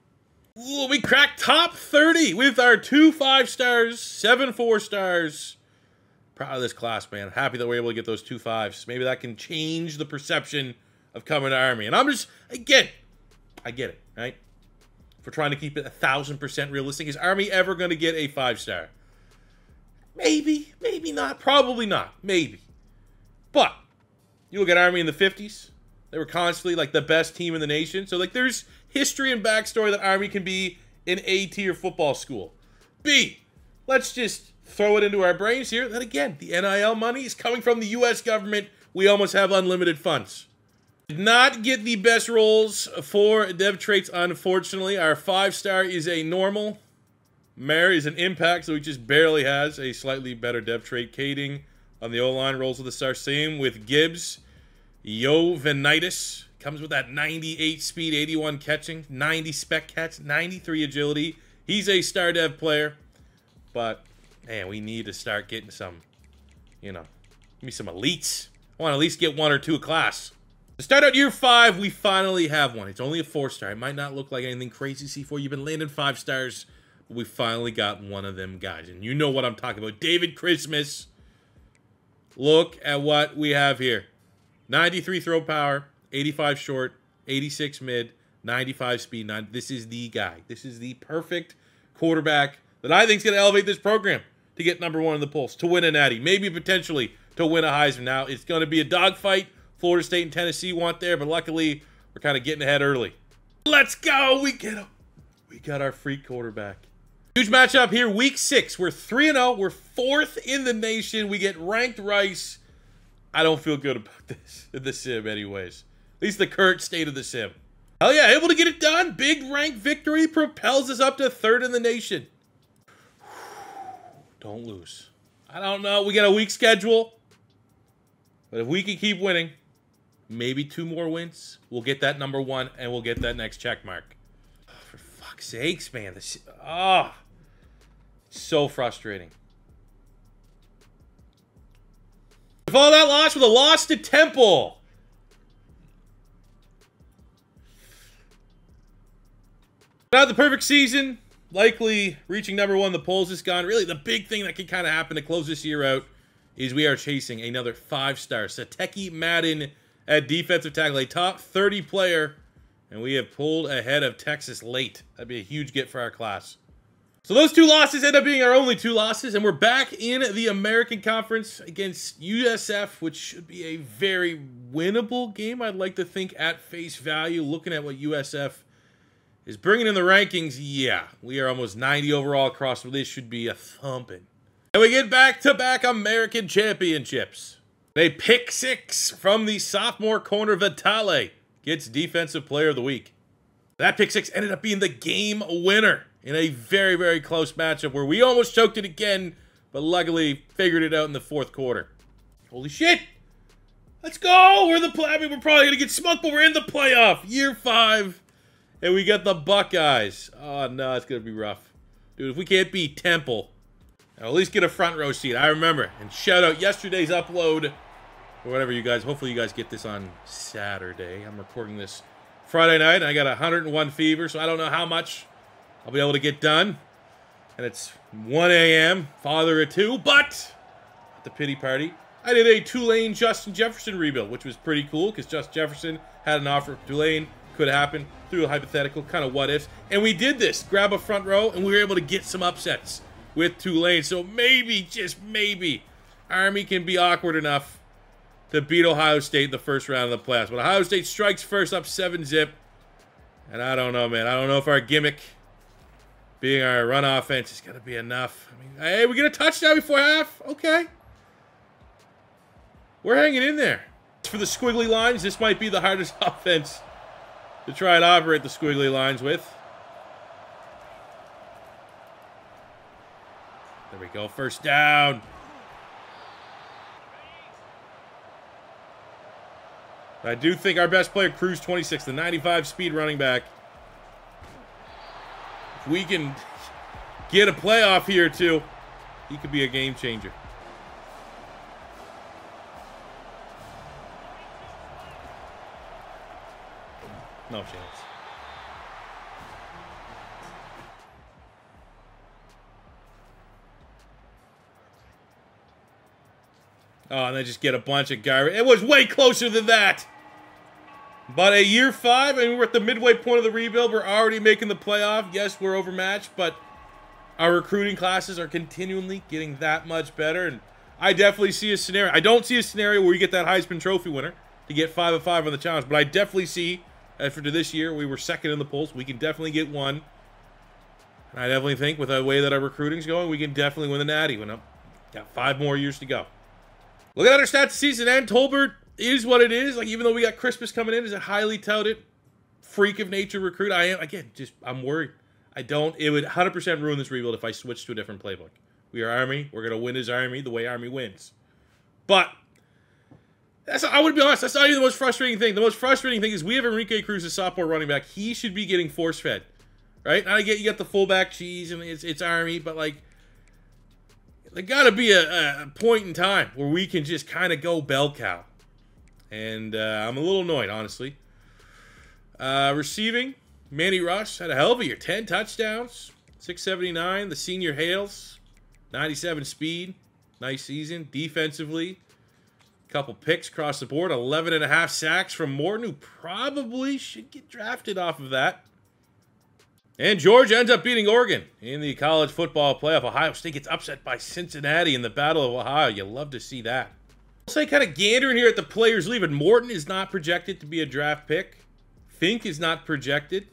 Ooh, we cracked top 30 with our 2 5-stars, 7 4-stars. Proud of this class, man. Happy that we're able to get those 2 5s. Maybe that can change the perception of coming to Army. And I'm just, again, I get it, right? If we're trying to keep it 1,000% realistic, is Army ever going to get a 5-star? Maybe, maybe not, probably not, maybe. But you look at Army in the 50s. They were constantly like the best team in the nation. So like there's history and backstory that Army can be an A-tier football school. B, let's just throw it into our brains here that again, the NIL money is coming from the U.S. government. We almost have unlimited funds. Did not get the best rolls for dev traits, unfortunately. Our 5-star is a normal. Mare is an impact, so he just barely has a slightly better dev trait. Kading on the O-line rolls with the star. Same with Gibbs. Jovenitis comes with that 98 speed, 81 catching, 90 spec catch, 93 agility. He's a star dev player, but man, we need to start getting some, you know, give me some elites. I want to at least get 1 or 2 a class. To start out year 5, we finally have one. It's only a 4-star. It might not look like anything crazy, C4. You've been landing 5 stars, but we finally got one of them guys, and you know what I'm talking about. David Christmas. Look at what we have here. 93 throw power, 85 short, 86 mid, 95 speed. This is the guy. This is the perfect quarterback that I think is going to elevate this program to get #1 in the polls, to win a natty, maybe potentially to win a Heisman. Now, it's going to be a dogfight. Florida State and Tennessee want there, but luckily, we're kind of getting ahead early. Let's go. We get him. We got our freak quarterback. Huge matchup here, week 6. We're 3-0. We're 4th in the nation. We get ranked Rice. I don't feel good about this in the sim anyways. At least the current state of the sim. Hell yeah, able to get it done. Big rank victory propels us up to 3rd in the nation. Don't lose. I don't know. We got a weak schedule. But if we can keep winning, maybe 2 more wins, we'll get that #1 and we'll get that next check mark. Oh, for fuck's sakes, man. This, so frustrating. Follow that loss with a loss to Temple. Not the perfect season. Likely reaching #1 in the polls is gone. Really, the big thing that can kind of happen to close this year out is we are chasing another 5-star. Sateki Madden at defensive tackle, a top 30 player. And we have pulled ahead of Texas late. That'd be a huge get for our class. So those 2 losses end up being our only 2 losses, and we're back in the American Conference against USF, which should be a very winnable game, I'd like to think, at face value. Looking at what USF is bringing in the rankings, yeah, we are almost 90 overall across, so this should be a thumping. And we get back-to-back American championships. A pick 6 from the sophomore corner, Vitale, gets Defensive Player of the Week. That pick 6 ended up being the game winner in a very, very close matchup where we almost choked it again, but luckily figured it out in the 4th quarter. Holy shit! Let's go! We're we're probably going to get smoked, but we're in the playoff. Year 5, and we got the Buckeyes. Oh, no, it's going to be rough. Dude, if we can't beat Temple, I'll at least get a front row seat. I remember. And shout out yesterday's upload, or whatever you guys, hopefully you guys get this on Saturday. I'm recording this Friday night, and I got 101 fever, so I don't know how much I'll be able to get done. And it's 1 a.m., father of 2, but at the pity party, I did a Tulane Justin Jefferson rebuild, which was pretty cool because Justin Jefferson had an offer from Tulane. Could happen through a hypothetical, kind of what ifs. And we did this, grab a front row, and we were able to get some upsets with Tulane. So maybe, just maybe, Army can be awkward enough to beat Ohio State in the 1st round of the playoffs. But Ohio State strikes first up 7-zip. And I don't know, man. I don't know if our gimmick being our run offense is going to be enough. I mean, hey, we get a touchdown before half? Okay. We're hanging in there. For the squiggly lines, this might be the hardest offense to try and operate the squiggly lines with. There we go. 1st down. I do think our best player, Cruz 26, the 95 speed running back. If we can get a playoff here, too, he could be a game changer. No chance. Oh, and they just get a bunch of garbage. It was way closer than that. But at year 5, I mean, we're at the midway point of the rebuild. We're already making the playoff. Yes, we're overmatched, but our recruiting classes are continually getting that much better. And I definitely see a scenario. I don't see a scenario where we get that Heisman Trophy winner to get 5 of 5 on the challenge, but I definitely see, after this year, we were second in the polls. We can definitely get one. And I definitely think with the way that our recruiting's going, we can definitely win the Natty. We've got 5 more years to go. Look at our stats season end. Tolbert is what it is. Like, even though we got Christmas coming in as a highly touted freak of nature recruit, I'm worried. It would 100% ruin this rebuild if I switched to a different playbook. We are Army. We're going to win as Army the way Army wins. But I would be honest, that's not even the most frustrating thing. The most frustrating thing is we have Enrique Cruz, a sophomore running back. He should be getting force-fed, right? And I get you got the fullback cheese, and it's Army, but, like, there got to be a point in time where we can just kind of go bell cow. And I'm a little annoyed, honestly. Receiving, Manny Rush had a hell of a year. 10 touchdowns, 679. The senior Hales, 97 speed. Nice season. Defensively, a couple picks across the board. 11.5 sacks from Morton, who probably should get drafted off of that. And Georgia ends up beating Oregon in the college football playoff. Ohio State gets upset by Cincinnati in the Battle of Ohio. You love to see that. I'll say kind of gandering here at the players leaving. Morton is not projected to be a draft pick. Fink is not projected.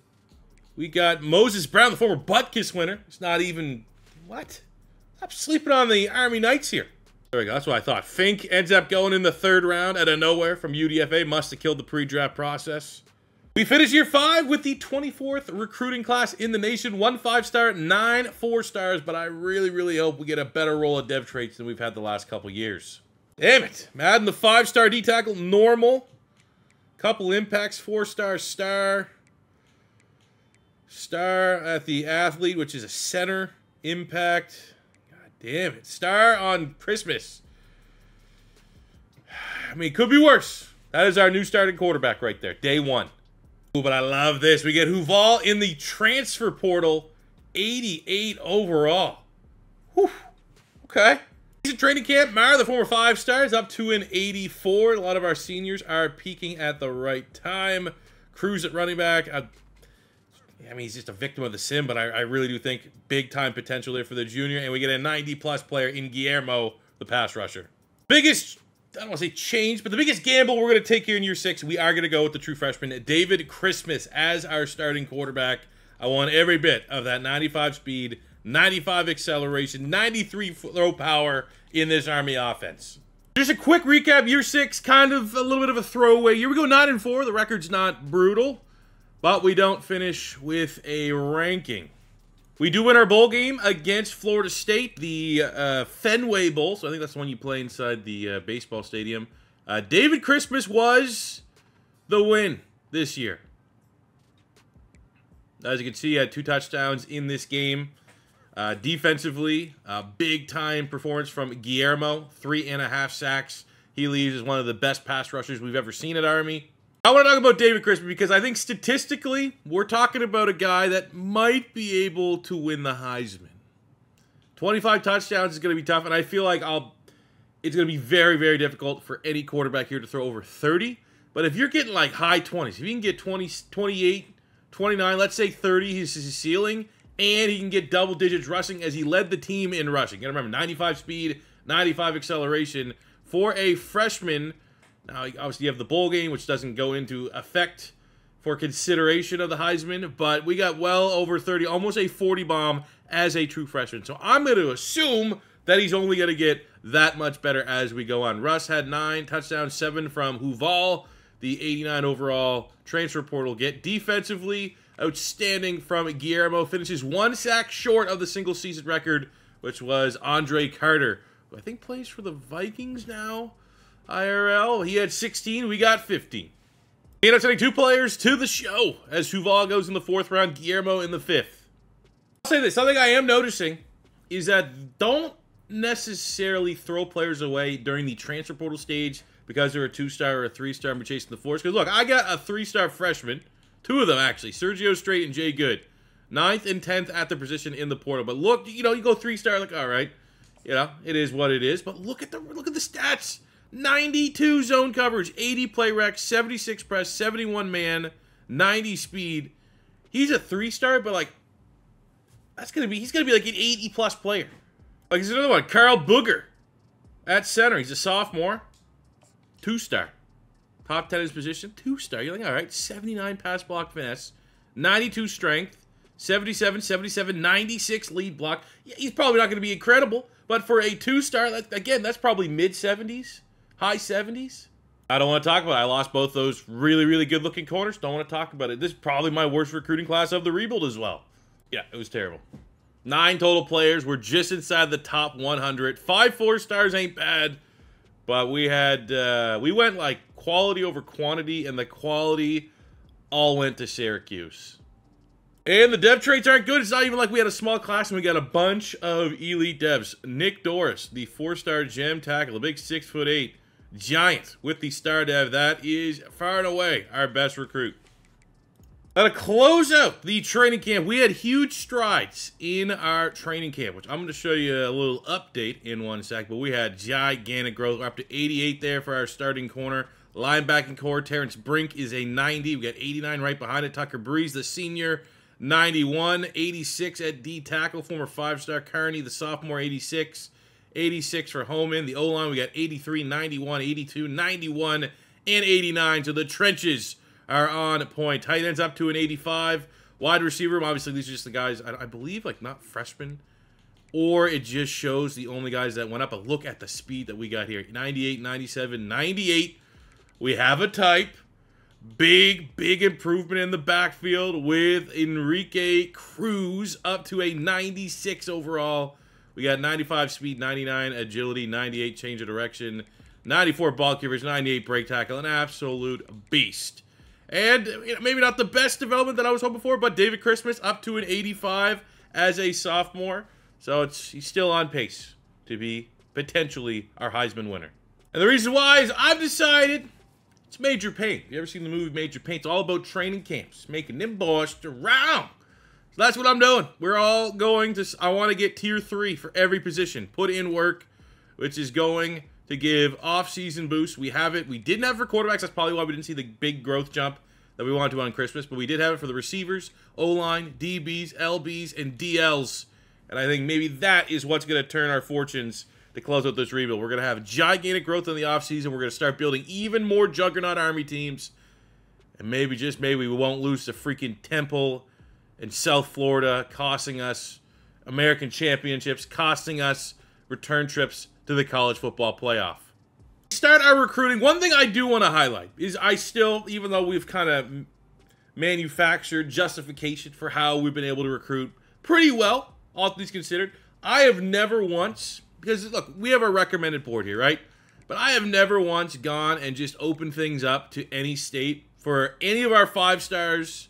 We got Moses Brown, the former Butkus winner. It's not even... What? Stop sleeping on the Army Knights here. There we go. That's what I thought. Fink ends up going in the 3rd round out of nowhere from UDFA. Must have killed the pre-draft process. We finish year 5 with the 24th recruiting class in the nation. 1 5-star, 9 4-stars, but I really, really hope we get a better roll of dev traits than we've had the last couple years. Damn it. Madden, the 5-star D-tackle, normal. Couple impacts, 4-star, star. Star at the athlete, which is a center. Impact. God damn it. Star on Christmas. I mean, it could be worse. That is our new starting quarterback right there. Day 1. Ooh, but I love this. We get Huval in the transfer portal. 88 overall. Whew. Okay. He's at training camp. Mara, the former 5-star, is up to an 84. A lot of our seniors are peaking at the right time. Cruz at running back. I mean, he's just a victim of the sim, but I really do think big-time potential there for the junior. And we get a 90-plus player in Guillermo, the pass rusher. Biggest, I don't want to say change, but the biggest gamble we're going to take here in year 6, we are going to go with the true freshman, David Christmas, as our starting quarterback. I want every bit of that 95 speed, 95 acceleration, 93 throw power in this Army offense. Just a quick recap. Year 6, kind of a little bit of a throwaway year. We go 9-4. The record's not brutal, but we don't finish with a ranking. We do win our bowl game against Florida State, the Fenway Bowl. So I think that's the one you play inside the baseball stadium. David Christmas was the win this year. As you can see, he had 2 touchdowns in this game. Defensively, big-time performance from Guillermo. 3.5 sacks. He leaves as one of the best pass rushers we've ever seen at Army. I want to talk about David Christmas because I think statistically, we're talking about a guy that might be able to win the Heisman. 25 touchdowns is going to be tough, and I feel like it's going to be very, very difficult for any quarterback here to throw over 30. But if you're getting like high 20s, if you can get 20, 28, 29, let's say 30 is his ceiling, and he can get double digits rushing as he led the team in rushing. You got to remember, 95 speed, 95 acceleration for a freshman. Now, obviously, you have the bowl game, which doesn't go into effect for consideration of the Heisman, but we got well over 30, almost a 40 bomb as a true freshman. So I'm going to assume that he's only going to get that much better as we go on. Russ had 9 touchdowns, 7 from Huval, the 89 overall transfer portal get. Defensively, outstanding from Guillermo. Finishes 1 sack short of the single-season record, which was Andre Carter, who I think plays for the Vikings now. IRL, he had 16, we got 15. We end up sending 2 players to the show as Huval goes in the 4th round, Guillermo in the 5th. I'll say this, something I am noticing is that don't necessarily throw players away during the transfer portal stage because they're a 2-star or a 3-star and we're chasing the 4s. Because look, I got a 3-star freshman, 2 of them actually, Sergio Strait and Jay Good. 9th and 10th at the position in the portal. But look, you know, you go 3-star, like, all right, you know, it is what it is. But look at the stats. 92 zone coverage, 80 play rec, 76 press, 71 man, 90 speed. He's a 3-star, but like, he's gonna be like an 80+ player. Like, there's another one, Carl Booger at center. He's a sophomore, 2-star. Top 10 in his position, 2-star. You're like, all right, 79 pass block finesse, 92 strength, 77, 77, 96 lead block. Yeah, he's probably not going to be incredible, but for a 2-star, again, that's probably mid-70s, high 70s. I don't want to talk about it. I lost both those really, really good-looking corners. Don't want to talk about it. This is probably my worst recruiting class of the rebuild as well. Yeah, it was terrible. 9 total players. We're just inside the top 100. 5 4-stars ain't bad, but we went like quality over quantity, and the quality all went to Syracuse. And the dev traits aren't good. It's not even like we had a small class and we got a bunch of elite devs. Nick Doris, the 4-star gem tackle, a big 6'8" giant with the star dev. That is far and away our best recruit. Now to close out the training camp, we had huge strides in our training camp, which I'm going to show you a little update in one sec, but we had gigantic growth. We're up to 88 there for our starting corner. Linebacking core, Terrence Brink is a 90. We got 89 right behind it. Tucker Breeze, the senior, 91. 86 at D tackle, former 5-star Carney, the sophomore, 86. 86 for Homan. The O-line, we got 83, 91, 82, 91, and 89. So the trenches are on point. Tight ends up to an 85. Wide receiver, obviously these are just the guys, I believe, like not freshmen, or it just shows the only guys that went up. But look at the speed that we got here. 98, 97, 98. We have a type. Big improvement in the backfield with Enrique Cruz up to a 96 overall. We got 95 speed, 99 agility, 98 change of direction, 94 ball coverage, 98 break tackle, an absolute beast. And you know, maybe not the best development that I was hoping for, but David Christmas up to an 85 as a sophomore. So he's still on pace to be potentially our Heisman winner. And the reason why is I've decided it's Major Pain. You ever seen the movie Major Pain? It's all about training camps, making them boys around. So that's what I'm doing. We're all going to, I want to get tier 3 for every position. Put in work, which is going to give off-season boost. We have it. We didn't have it for quarterbacks. That's probably why we didn't see the big growth jump that we wanted to on Christmas. But we did have it for the receivers, O-line, DBs, LBs, and DLs. And I think maybe that is what's going to turn our fortunes to close out this rebuild. We're going to have gigantic growth in the offseason. We're going to start building even more juggernaut Army teams. And maybe, just maybe, we won't lose to freaking Temple in South Florida, costing us American championships, costing us return trips to the college football playoff. Start our recruiting. One thing I do want to highlight is I still, even though we've kind of manufactured justification for how we've been able to recruit pretty well, all things considered, I have never once, because look, we have a recommended board here, right? But I have never once gone and just opened things up to any state for any of our 5-stars.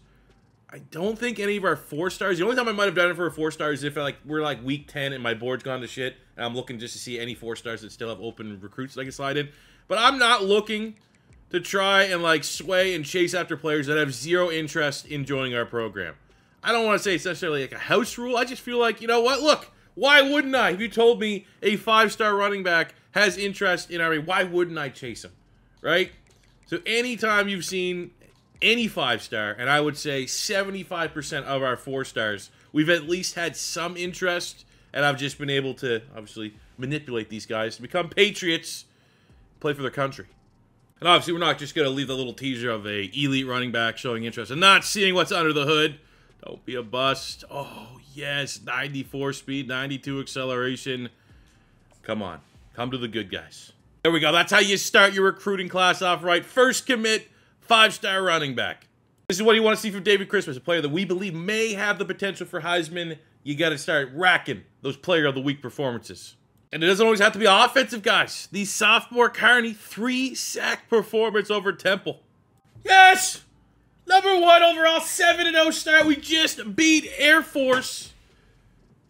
I don't think any of our 4-stars. The only time I might have done it for a 4-star is if we're like week 10 and my board's gone to shit and I'm looking just to see any 4-stars that still have open recruits that I can slide in. But I'm not looking to try and like sway and chase after players that have zero interest in joining our program. I don't want to say it's necessarily like a house rule. I just feel like, you know what? Look, why wouldn't I? If you told me a 5-star running back has interest in Army, why wouldn't I chase him? Right? So anytime you've seen any 5-star, and I would say 75% of our 4-stars, we've at least had some interest, and I've just been able to, obviously, manipulate these guys to become patriots, play for their country. And obviously, we're not just going to leave the little teaser of a elite running back showing interest and not seeing what's under the hood. Don't be a bust. Oh, yes, 94 speed, 92 acceleration. Come on. Come to the good guys. There we go. That's how you start your recruiting class off right. First commit, 5-star running back. This is what you want to see from David Christmas, a player that we believe may have the potential for Heisman. You got to start racking those player of the week performances. And it doesn't always have to be offensive guys. The sophomore Carney, 3-sack performance over Temple. Yes! #1 overall, 7-0 start. We just beat Air Force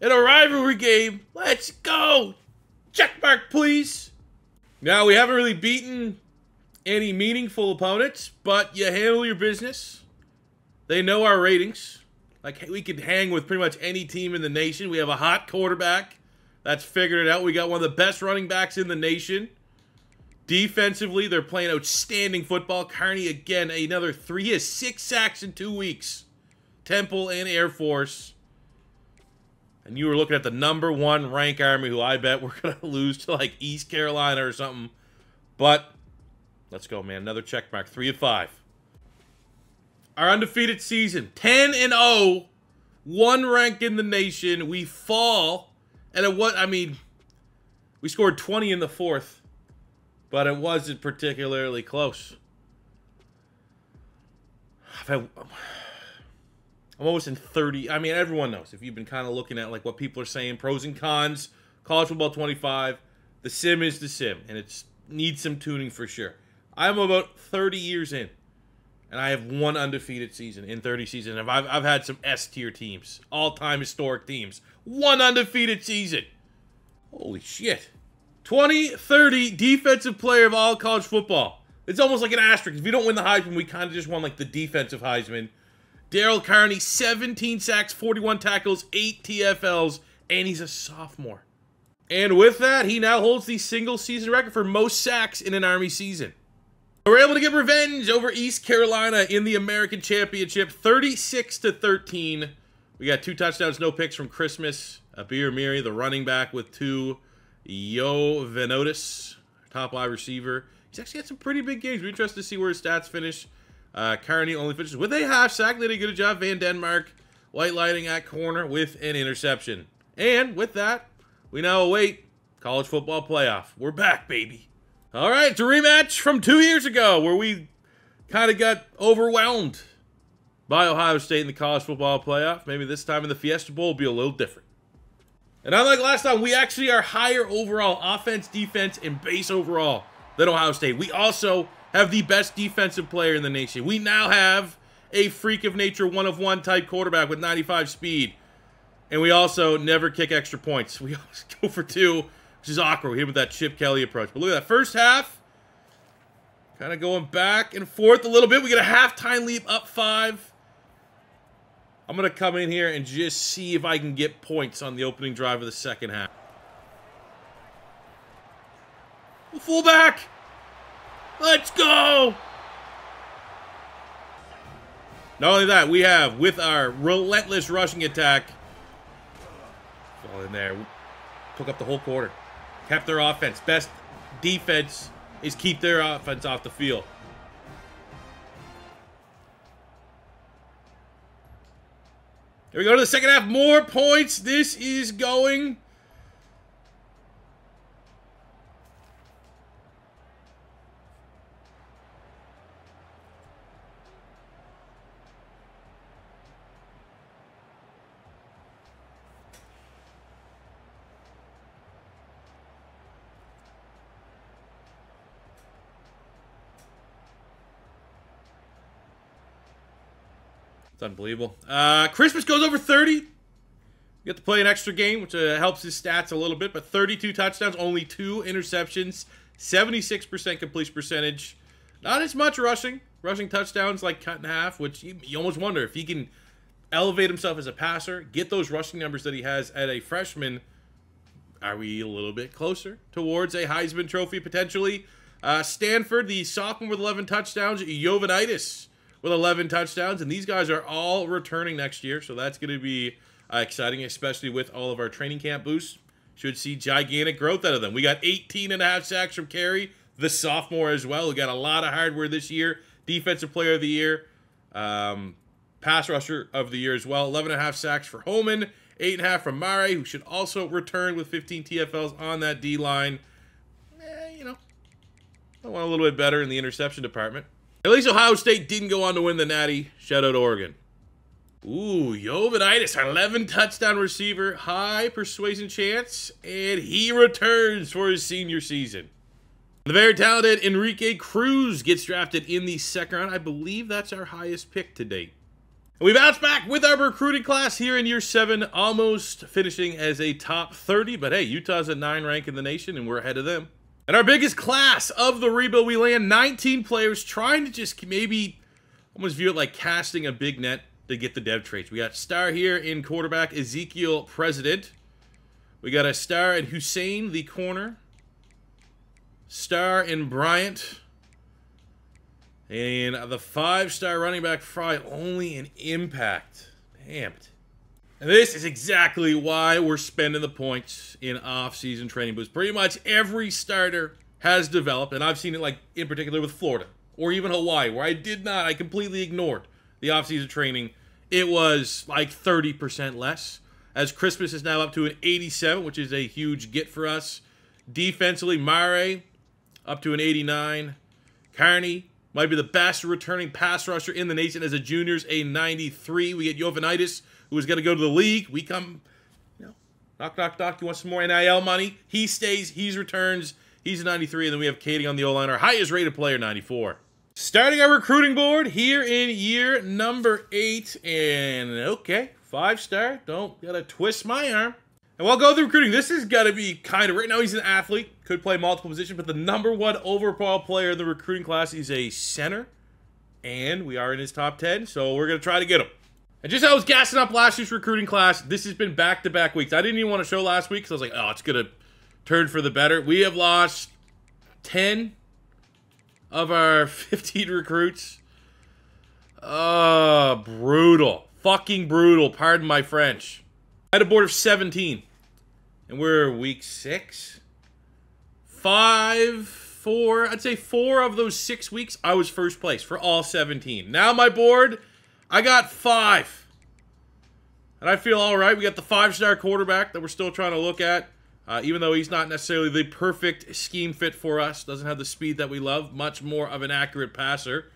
in a rivalry game. Let's go. Check mark, please. Now, we haven't really beaten any meaningful opponents, but you handle your business. They know our ratings. Like, we could hang with pretty much any team in the nation. We have a hot quarterback that's figured it out. We got one of the best running backs in the nation. Defensively, they're playing outstanding football. Carney, again, another 3. He has 6 sacks in 2 weeks. Temple and Air Force. And you were looking at the #1 rank Army, who I bet we're going to lose to, like, East Carolina or something. But, let's go, man. Another check mark. 3 of 5. Our undefeated season. 10-0. 1 rank in the nation. We fall. And at what, I mean, we scored 20 in the 4th. But it wasn't particularly close. I'm almost in 30. I mean, everyone knows. If you've been kind of looking at like what people are saying, pros and cons, college football 25, the sim is the sim, and it needs some tuning for sure. I'm about 30 years in, and I have 1 undefeated season in 30 seasons. And I've had some S-tier teams, all-time historic teams. 1 undefeated season. Holy shit. 2030 defensive player of all college football. It's almost like an asterisk. If you don't win the Heisman, we kind of just won like the defensive Heisman. Daryl Carney, 17 sacks, 41 tackles, 8 TFLs, and he's a sophomore. And with that, he now holds the single season record for most sacks in an Army season. We're able to get revenge over East Carolina in the American Championship, 36-13. We got 2 touchdowns, no picks from Christmas. Abir Miri, the running back, with 2. Yo Venotis, top wide receiver. He's actually had some pretty big games. We're interested to see where his stats finish. Carney only finishes with a half sack. They did a good job. Van Denmark white lighting at corner with an interception. And with that, we now await college football playoff. We're back, baby. All right, it's a rematch from 2 years ago where we kind of got overwhelmed by Ohio State in the college football playoff. Maybe this time in the Fiesta Bowl will be a little different. And unlike last time, we actually are higher overall offense, defense, and base overall than Ohio State. We also have the best defensive player in the nation. We now have a freak of nature 1-of-1 type quarterback with 95 speed. And we also never kick extra points. We always go for 2, which is awkward. We hit him with that Chip Kelly approach. But look at that first half. Kind of going back and forth a little bit. We get a halftime lead up 5. I'm going to come in here and just see if I can get points on the opening drive of the second half. Fullback! Let's go! Not only that, we have, with our relentless rushing attack, all in there, took up the whole quarter. Kept their offense. Best defense is keep their offense off the field. Here we go to the second half. More points. This is going. It's unbelievable. Christmas goes over 30. You get to play an extra game, which helps his stats a little bit. But 32 touchdowns, only 2 interceptions, 76% completion percentage. Not as much rushing. Rushing touchdowns like cut in half, which you almost wonder if he can elevate himself as a passer, get those rushing numbers that he has at a freshman. Are we a little bit closer towards a Heisman Trophy potentially? Stanford, the sophomore with 11 touchdowns. Jovenitis with 11 touchdowns. And these guys are all returning next year. So that's going to be exciting, especially with all of our training camp boosts. Should see gigantic growth out of them. We got 18.5 sacks from Carey, the sophomore as well. We got a lot of hardware this year. Defensive player of the year. Pass rusher of the year as well. 11.5 sacks for Holman. 8.5 from Mare, who should also return with 15 TFLs on that D-line. You know, I want a little bit better in the interception department. At least Ohio State didn't go on to win the Natty. Shout out to Oregon. Ooh, Jovenitis, our 11 touchdown receiver. High persuasion chance. And he returns for his senior season. The very talented Enrique Cruz gets drafted in the second round. I believe that's our highest pick to date. And we bounce back with our recruiting class here in year 7, almost finishing as a top 30. But hey, Utah's at 9 rank in the nation, and we're ahead of them. And our biggest class of the rebuild, we land 19 players, trying to just maybe almost view it like casting a big net to get the dev traits. We got star here in quarterback, Ezekiel President. We got a star in Hussein, the corner. Star in Bryant. And the 5-star running back, Fry, only an impact. Damn it. And this is exactly why we're spending the points in off-season training boosts. Pretty much every starter has developed, and I've seen it like in particular with Florida or even Hawaii, where I completely ignored the off-season training. It was like 30% less. As Christmas is now up to an 87, which is a huge get for us. Defensively, Mare up to an 89. Carney might be the best returning pass rusher in the nation as a juniors, a 93. We get Jovanitis, who is going to go to the league. We come, knock, knock, knock. You want some more NIL money? He stays. He returns. He's a 93. And then we have Katie on the O-line, our highest rated player, 94. Starting our recruiting board here in year number 8. And okay, 5-star. Don't gotta twist my arm. And we'll go through recruiting. This is gotta be kind of, right now he's an athlete. Could play multiple positions, but the #1 overall player in the recruiting class is a center. And we are in his top 10, so we're gonna try to get him. And just how I was gassing up last year's recruiting class, this has been back-to-back weeks. I didn't even want to show last week because I was like, oh, it's gonna turn for the better. We have lost 10 of our 15 recruits. Brutal. Fucking brutal. Pardon my French. I had a board of 17. And we're week 6. 4. I'd say 4 of those 6 weeks, I was first place for all 17. Now my board, I got 5. And I feel all right. We got the 5-star quarterback that we're still trying to look at. Even though he's not necessarily the perfect scheme fit for us. Doesn't have the speed that we love. Much more of an accurate passer.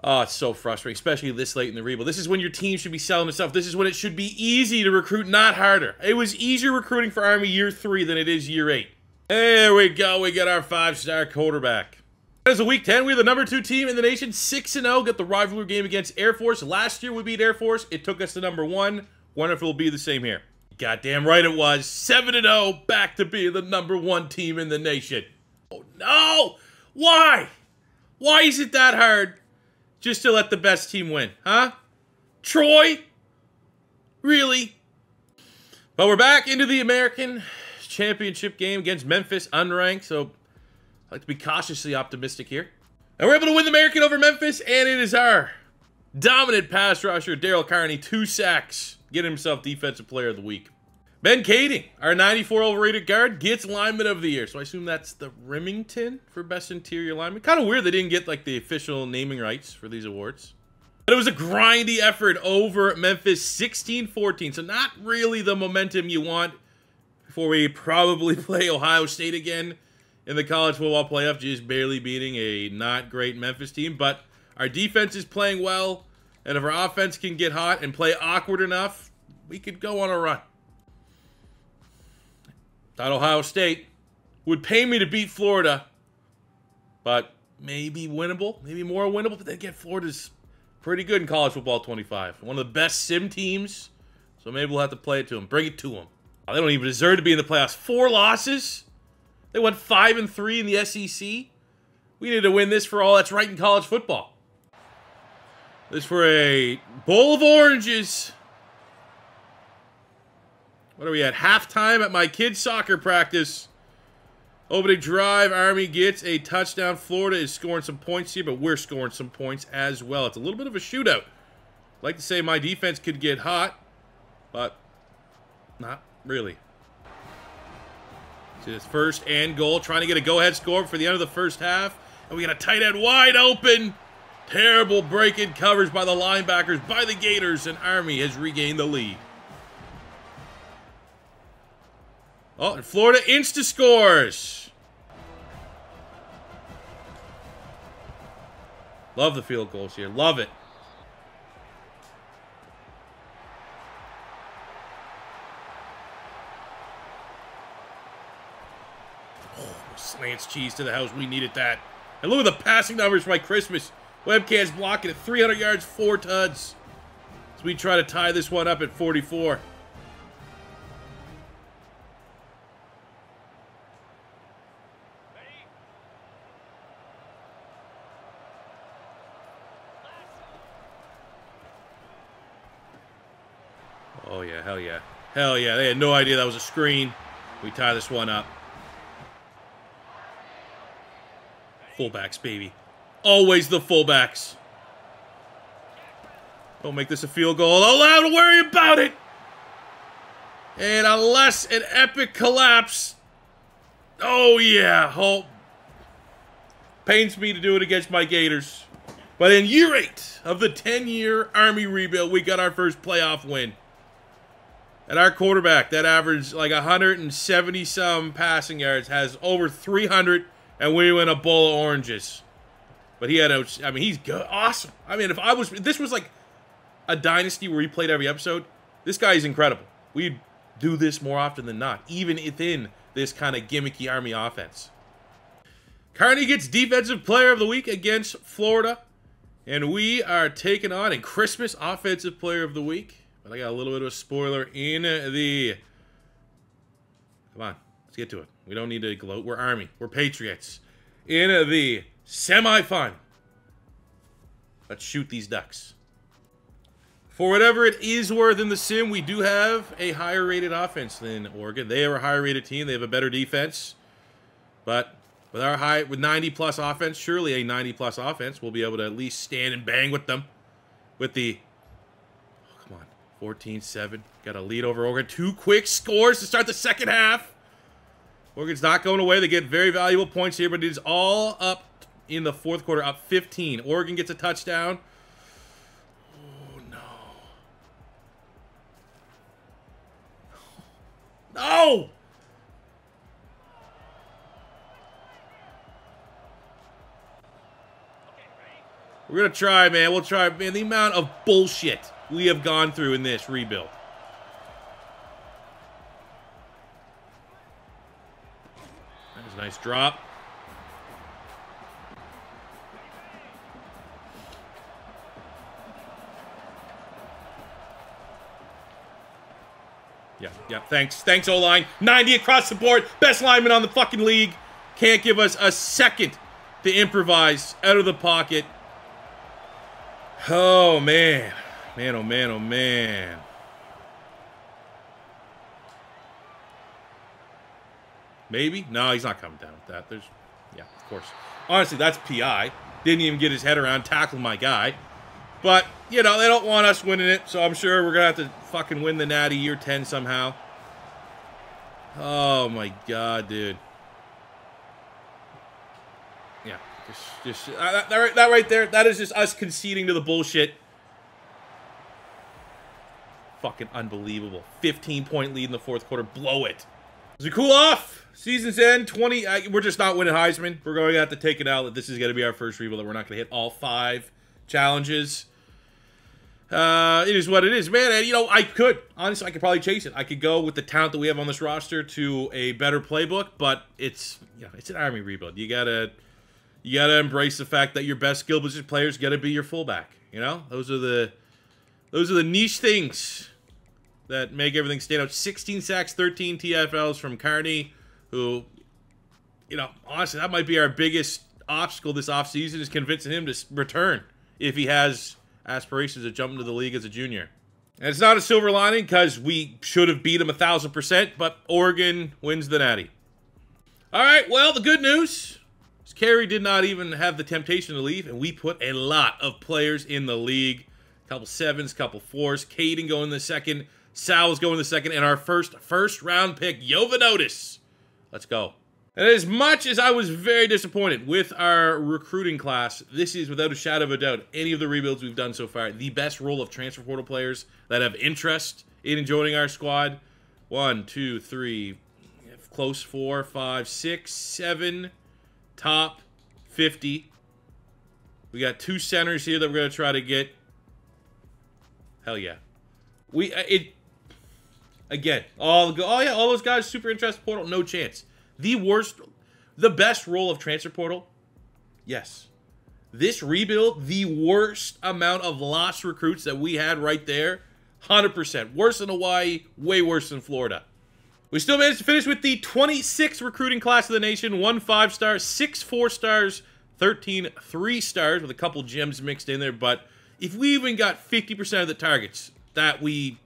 Oh, it's so frustrating, especially this late in the rebuild. This is when your team should be selling itself. This is when it should be easy to recruit, not harder. It was easier recruiting for Army year 3 than it is year 8. There we go. We got our 5-star quarterback. As a week 10, we're the #2 team in the nation. 6-0. Got the rivalry game against Air Force. Last year we beat Air Force. It took us to #1. Wonder if it will be the same here. Goddamn right it was. 7-0, back to being the #1 team in the nation. Oh no! Why? Why is it that hard just to let the best team win, huh? Troy? Really? But we're back into the American Championship game against Memphis, unranked, so I like to be cautiously optimistic here. And we're able to win the American over Memphis, and it is our dominant pass rusher, Daryl Carney, 2 sacks. Get himself Defensive Player of the Week. Ben Kading, our 94 overrated guard, gets Lineman of the Year. So I assume that's the Remington for Best Interior Lineman. Kind of weird they didn't get like the official naming rights for these awards. But it was a grindy effort over Memphis, 16-14. So not really the momentum you want before we probably play Ohio State again in the college football playoff, just barely beating a not great Memphis team. But our defense is playing well. And if our offense can get hot and play awkward enough, we could go on a run. Thought Ohio State would pay me to beat Florida, but maybe winnable, maybe more winnable. But then again, Florida's pretty good in college football 25. One of the best sim teams, so maybe we'll have to play it to them. Bring it to them. They don't even deserve to be in the playoffs. 4 losses. They went 5-3 in the SEC. We need to win this for all that's right in college football. This for a bowl of oranges. What are we at? Halftime at my kid's soccer practice. Opening drive, Army gets a touchdown. Florida is scoring some points here, but we're scoring some points as well. It's a little bit of a shootout. I'd like to say my defense could get hot, but not really. It's his first and goal, trying to get a go-ahead score for the end of the first half. And we got a tight end wide open. Terrible break-in coverage by the linebackers, by the Gators, and Army has regained the lead. Oh, and Florida insta-scores. Love the field goals here. Love it. Oh, slants cheese to the house. We needed that. And look at the passing numbers for my Christmas. Webcam's blocking at 300 yards, 4 tuds. So we try to tie this one up at 44. Oh, yeah, hell yeah. Hell yeah, they had no idea that was a screen. We tie this one up. Fullbacks, baby. Always the fullbacks. Don't make this a field goal. Don't allow to worry about it. And unless an epic collapse. Oh, yeah. Oh. Pains me to do it against my Gators. But in year 8 of the 10-year Army rebuild, we got our first playoff win. And our quarterback, that averaged like 170-some passing yards, has over 300, and we win a bowl of oranges. But he had I mean, he's good. Awesome. I mean, if this was like a dynasty where he played every episode, this guy is incredible. We'd do this more often than not, even within this kind of gimmicky Army offense. Carney gets Defensive Player of the Week against Florida. And we are taking on a Christmas Offensive Player of the Week. But I got a little bit of a spoiler in the... Come on, let's get to it. We don't need to gloat. We're Army. We're Patriots. In the semi-final. Let's shoot these ducks. For whatever it is worth in the sim, we do have a higher rated offense than Oregon. They are a higher rated team. They have a better defense. But with our with 90-plus offense, surely a 90-plus offense, we'll be able to at least stand and bang with them. With the... 14-7. Got a lead over Oregon. 2 quick scores to start the second half. Oregon's not going away. They get very valuable points here, but it is all up in the fourth quarter, up 15. Oregon gets a touchdown. Oh, no. No! We're going to try, man. We'll try. Man, the amount of bullshit we have gone through in this rebuild. That was a nice drop. Yeah, thanks. Thanks, O-line. 90 across the board. Best lineman on the fucking league. Can't give us a second to improvise out of the pocket. Oh, man. Man, oh, man, oh, man. Maybe? No, he's not coming down with that. There's... Yeah, of course. Honestly, that's PI. Didn't even get his head around tackling my guy. But, you know, they don't want us winning it, so I'm sure we're going to have to fucking win the Natty year 10 somehow. Oh, my God, dude. Yeah, that right there, that is just us conceding to the bullshit. Fucking unbelievable. 15-point lead in the fourth quarter. Blow it. As we cool off, season's end, 20. We're just not winning Heisman. We're going to have to take it out that this is going to be our first rebuild, that we're not going to hit all 5 challenges. It is what it is, man. And, you know, honestly, I could probably chase it. I could go with the talent that we have on this roster to a better playbook, but it's, you know, it's an Army rebuild. You gotta embrace the fact that your best skill position players got to be your fullback. You know, those are the niche things that make everything stand out. 16 sacks, 13 TFLs from Carney, who, you know, honestly, that might be our biggest obstacle this offseason, is convincing him to return if he has aspirations of jumping to the league as a junior. And it's not a silver lining, because we should have beat him 1,000%, but Oregon wins the Natty. All right, well, the good news is Kerry did not even have the temptation to leave, and we put a lot of players in the league. Couple 7s, couple 4s. Caden going in the second. Sal's going in the second. And our first round pick, Jovanotis. Let's go. And as much as I was very disappointed with our recruiting class, this is, without a shadow of a doubt, any of the rebuilds we've done so far, the best roll of transfer portal players that have interest in joining our squad. 1, 2, 3, close 4, 5, 6, 7, top 50. We got 2 centers here that we're going to try to get. Hell yeah. Again, all those guys, super interest portal, no chance. The best roll of transfer portal, yes. this rebuild, the worst amount of lost recruits that we had right there, 100%. Worse than Hawaii, way worse than Florida. We still managed to finish with the 26th recruiting class of the nation, 1 5-star, 6 4-stars, 13 3-stars with a couple gems mixed in there. But if we even got 50% of the targets that we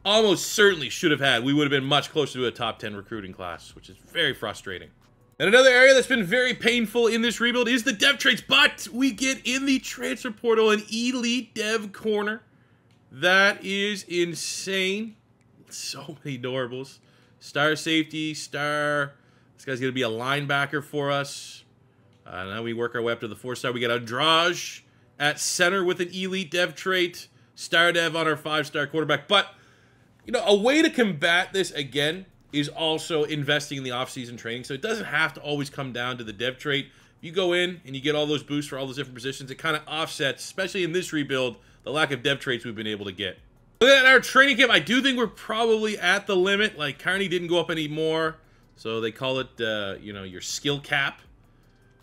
almost certainly should have had, we would have been much closer to a top 10 recruiting class, which is very frustrating. And another area that's been very painful in this rebuild is the dev traits, but we get in the transfer portal an elite dev corner. That is insane. So many adorables. Star safety, star. This guy's going to be a linebacker for us. Now we work our way up to the 4-star. We got Andraj at center with an elite dev trait. Star dev on our 5-star quarterback. But, you know, a way to combat this, again, is also investing in the off-season training. So it doesn't have to always come down to the dev trait. You go in and you get all those boosts for all those different positions. It kind of offsets, especially in this rebuild, the lack of dev traits we've been able to get. Looking at our training camp, I do think we're probably at the limit. Like, Carney didn't go up anymore. So they call it, you know, your skill cap.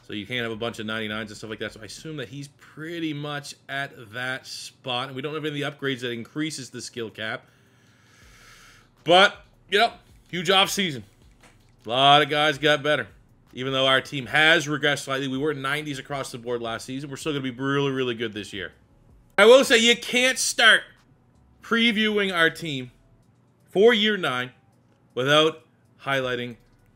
So you can't have a bunch of 99s and stuff like that. So I assume that he's pretty much at that spot. And we don't have any upgrades that increases the skill cap. But, you know, huge offseason. A lot of guys got better. Even though our team has regressed slightly, we were 90s across the board last season. We're still going to be really, really good this year. I will say you can't start previewing our team for year 9 without highlighting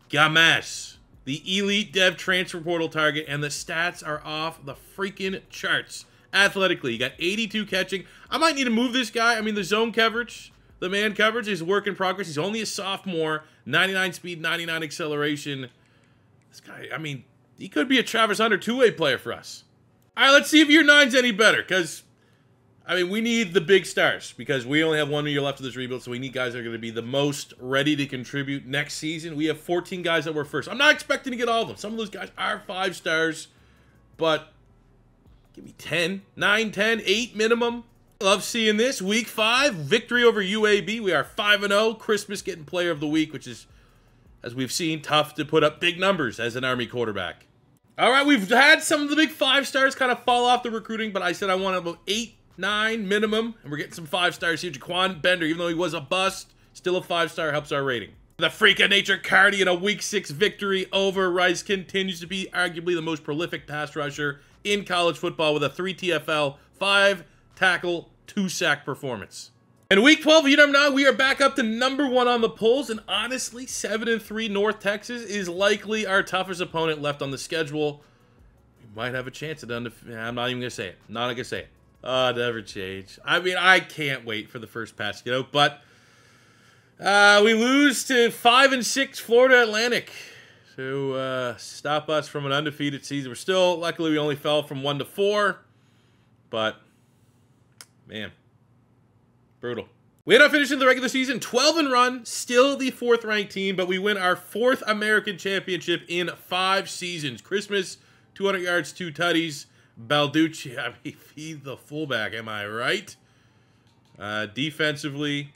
Gamas, the elite dev transfer portal target, and the stats are off the freaking charts. Athletically, you got 82 catching. I might need to move this guy. I mean, the zone coverage, the man coverage is a work in progress. He's only a sophomore, 99 speed, 99 acceleration. This guy, I mean, he could be a Travis Hunter two-way player for us. All right, let's see if year 9's any better, because I mean, we need the big stars because we only have 1 year left of this rebuild, so we need guys that are going to be the most ready to contribute next season. We have 14 guys that were first. I'm not expecting to get all of them. Some of those guys are 5 stars, but give me 10, 9, 10, 8 minimum. Love seeing this. Week 5, victory over UAB. We are 5-0. Christmas getting player of the week, which is, as we've seen, tough to put up big numbers as an Army quarterback. All right, we've had some of the big 5 stars kind of fall off the recruiting, but I said I want about 8, 9 minimum, and we're getting some 5 stars here. Jaquan Bender, even though he was a bust, still a 5-star, helps our rating. The freak of nature Cardi in a week 6 victory over Rice continues to be arguably the most prolific pass rusher in college football with a 3 TFL, 5 tackle, 2 sack performance. In week 12, you never know, we are back up to #1 on the polls, and honestly, 7-3 North Texas is likely our toughest opponent left on the schedule. We might have a chance at I'm not even gonna say it. Not gonna say it. Never change. I mean, I can't wait for the first pass, you know, but we lose to 5-6 Florida Atlantic to stop us from an undefeated season. We're still, luckily, we only fell from 1 to 4, but man, brutal. We ended up finishing the regular season 12-run, still the 4th-ranked team, but we win our 4th American Championship in 5 seasons. Christmas, 200 yards, 2 tutties. Balducci, I mean, feed the fullback, am I right? Defensively,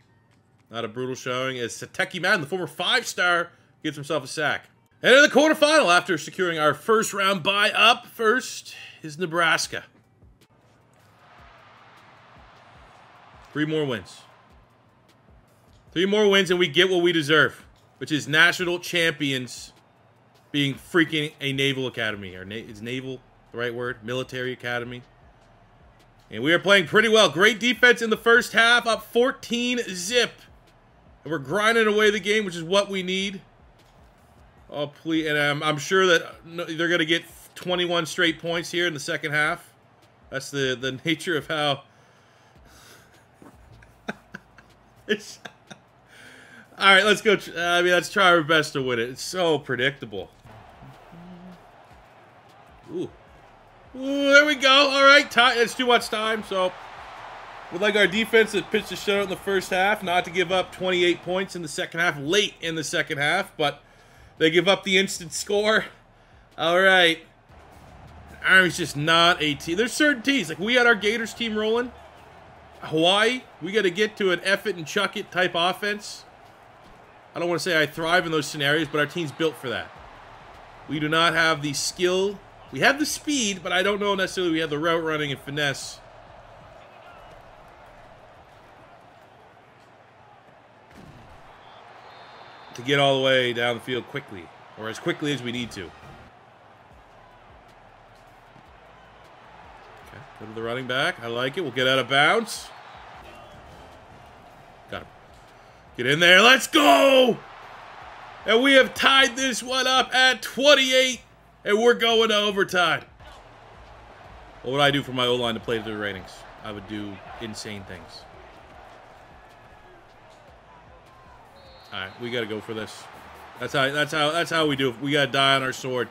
not a brutal showing as Sateki Madden, the former 5-star, gets himself a sack. And in the quarterfinal, after securing our first-round bye, up first is Nebraska. 3 more wins. 3 more wins and we get what we deserve, which is national champions being freaking a naval academy. Or is naval the right word? Military academy. And we are playing pretty well. Great defense in the first half, up 14-zip. And we're grinding away the game, which is what we need. Oh, please. And I'm sure that they're going to get 21 straight points here in the second half. That's the nature of how... All right, let's go. I mean, let's try our best to win it. It's so predictable. Ooh. Ooh, there we go. All right, it's too much time. So, we'd like our defense to pitch the shutout in the first half, not to give up 28 points in the second half, late in the second half, but they give up the instant score. All right. Army's just not a team. There's certain teams. Like, we had our Gators team rolling. Hawaii, we got to get to an F it and chuck it type offense. I don't want to say I thrive in those scenarios, but our team's built for that. We do not have the skill We have the speed, but I don't know necessarily we have the route running and finesse. To get all the way down the field quickly, or as quickly as we need to. Okay, go to the running back. I like it. We'll get out of bounds. Got him. Get in there. Let's go! And we have tied this one up at 28, and we're going to overtime. What would I do for my O-line to play to their ratings? I would do insane things. All right, we got to go for this. That's how we do it. We got to die on our sword.